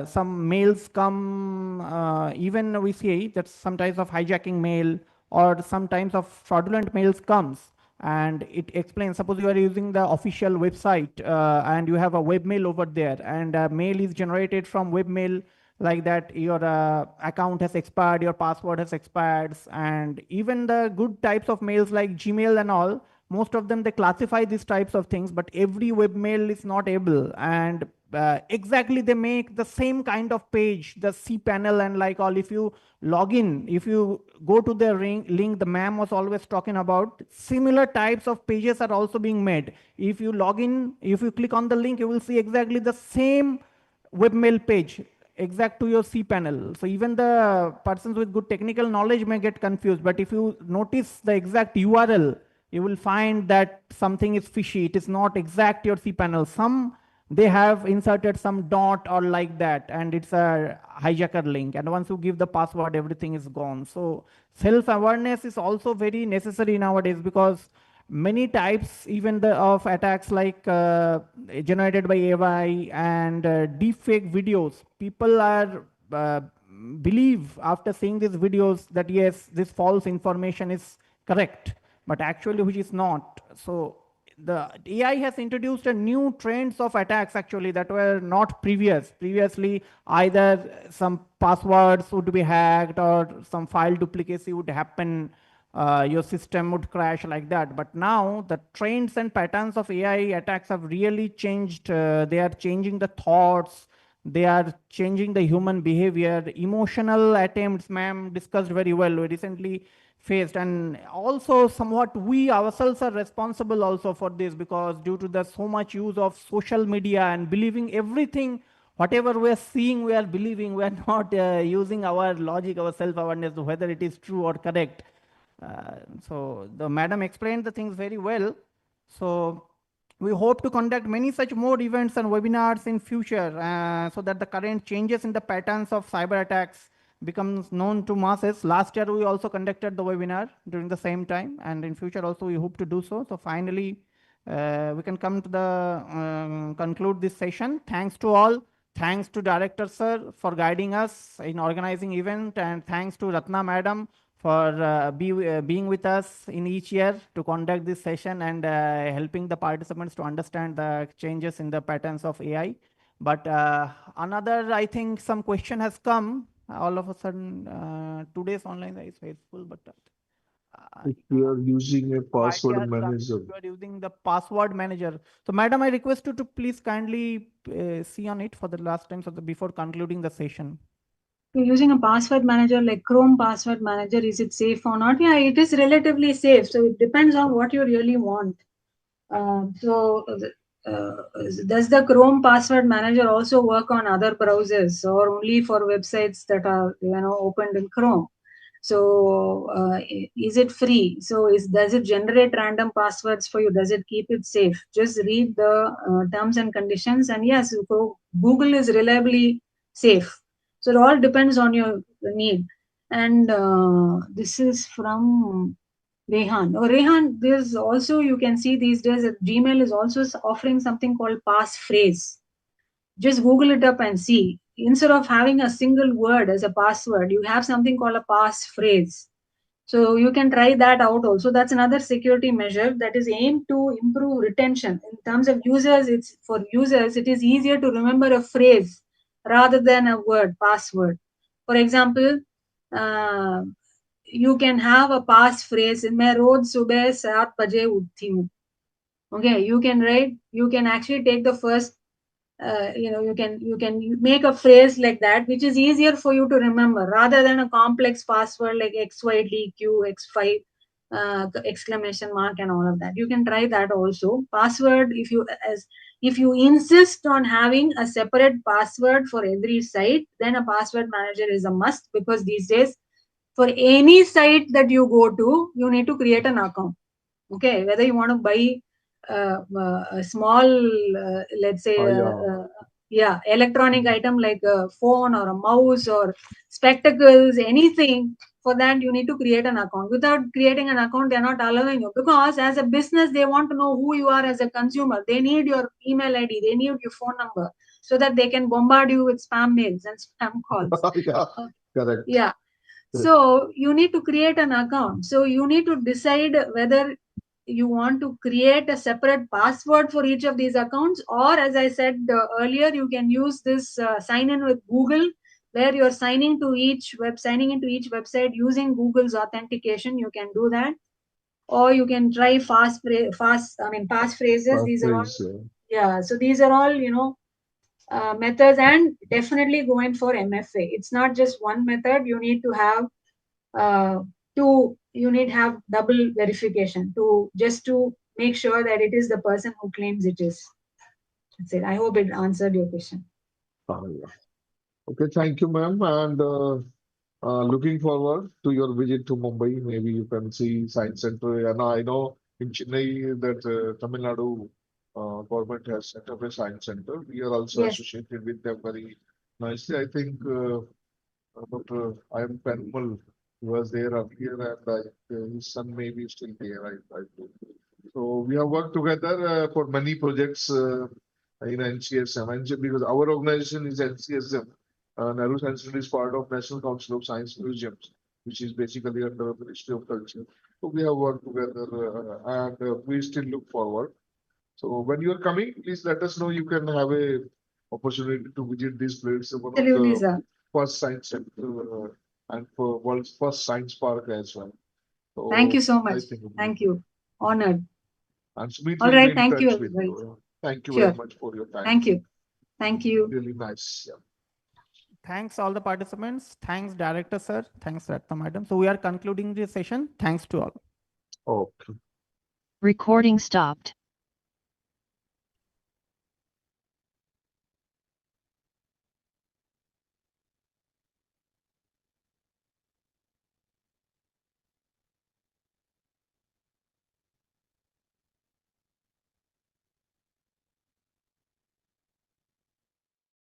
some mails come, even we see that some types of hijacking mail or some types of fraudulent mails comes, and it explains, suppose you are using the official website and you have a webmail over there, and mail is generated from webmail like that your account has expired, your password has expired, and even the good types of mails like Gmail and all, most of them they classify these types of things, but every webmail is not able, and exactly they make the same kind of page, the cPanel and like all. If you log in, if you go to the link the ma'am was always talking about, similar types of pages are also being made. If you log in, if you click on the link, you will see exactly the same webmail page exact to your cPanel. So even the persons with good technical knowledge may get confused, but if you notice the exact URL, you will find that something is fishy. It is not exact your cPanel. Some they have inserted some dot or like that, and it's a hijacker link. And once you give the password, everything is gone. So self-awareness is also very necessary nowadays, because many types even of attacks, like generated by AI and deepfake videos, people are believe after seeing these videos that yes, this false information is correct, but actually which is not. So the AI has introduced a new trends of attacks actually that were not previously. Either some passwords would be hacked or some file duplicacy would happen, your system would crash like that. But now the trends and patterns of AI attacks have really changed. They are changing the thoughts, they are changing the human behavior. Emotional attempts, ma'am discussed very well, we recently faced. And also somewhat we ourselves are responsible also for this, because due to the so much use of social media and believing everything, whatever we are seeing, we are believing, we are not using our logic, our self-awareness, whether it is true or correct. So the madam explained the things very well. So we hope to conduct many such more events and webinars in future, so that the current changes in the patterns of cyber attacks becomes known to masses. Last year we also conducted the webinar during the same time, and in future also we hope to do so. So finally, we can come to the conclude this session. Thanks to all. Thanks to Director Sir for guiding us in organizing event, and thanks to Ratna Madam for being with us in each year to conduct this session and helping the participants to understand the changes in the patterns of AI. But another, I think some question has come all of a sudden. Today's online is faithful, but If you are using a no idea password manager, you are using the password manager. So madam, I request you to please kindly see on it for the last time, so that before concluding the session. You're using a password manager like Chrome password manager, is it safe or not? Yeah, it is relatively safe. So it depends on what you really want. Does the Chrome password manager also work on other browsers or only for websites that are opened in Chrome? So is it free? So does it generate random passwords for you? Does it keep it safe? Just read the terms and conditions, and yes, Google is reliably safe. So it all depends on your need. And this is from Rehan. Oh, Rehan, there's also, you can see these days that Gmail is also offering something called passphrase. Just Google it up and see. Instead of having a single word as a password, you have something called a passphrase. So you can try that out also. That's another security measure that is aimed to improve retention. In terms of users, it is easier to remember a phrase rather than a word, password. For example, uh, you can have a passphrase in मैं रोज सुबह 7 बजे उठती हूँ. Okay, you can actually take the first you can make a phrase like that, which is easier for you to remember rather than a complex password like xydq 5 exclamation mark and all of that. You can try that also. Password, if you insist on having a separate password for every site, then a password manager is a must, because these days for any site that you go to, you need to create an account. Okay, whether you want to buy a small, let's say, electronic item like a phone or a mouse or spectacles, anything, for that you need to create an account. Without creating an account, they're not allowing you, because as a business, they want to know who you are as a consumer. They need your email ID, they need your phone number, so that they can bombard you with spam mails and spam calls. yeah, correct. Yeah. So you need to create an account. So you need to decide whether you want to create a separate password for each of these accounts, or as I said earlier, you can use this sign in with Google, where you're signing into each website using Google's authentication. You can do that, or you can try passphrases. These are all, yeah. So these are all methods, and definitely going for MFA. It's not just one method. You need to have you need have double verification to make sure that it is the person who claims it is. That's it. I hope it answered your question. Yeah. Okay, thank you, ma'am. And looking forward to your visit to Mumbai. Maybe you can see Science Center. And I know in Chennai that Tamil Nadu government has set up a science center. We are also Yes. associated with them very nicely. I think Dr. I.M. Penmal was there earlier, and his son may be still there. I think. So we have worked together for many projects in NCSM, because our organization is NCSM. Nehru Science Center is part of National Council of Science Museums, which is basically under the Ministry of Culture. So we have worked together, and we still look forward. So when you are coming, please let us know. You can have a opportunity to visit this place, one of Absolutely, the sir. first science center and for world's first science park as well. So Thank you so I much. think, Thank you. Honored. and Sumit All will be right. in Thank you, touch with everybody. you. Thank you very Sure. much for your time. Thank you. Thank you. Really nice. Yeah. Thanks all the participants. Thanks Director Sir. Thanks Rathna Madam. So we are concluding this session. Thanks to all. Okay. Recording stopped.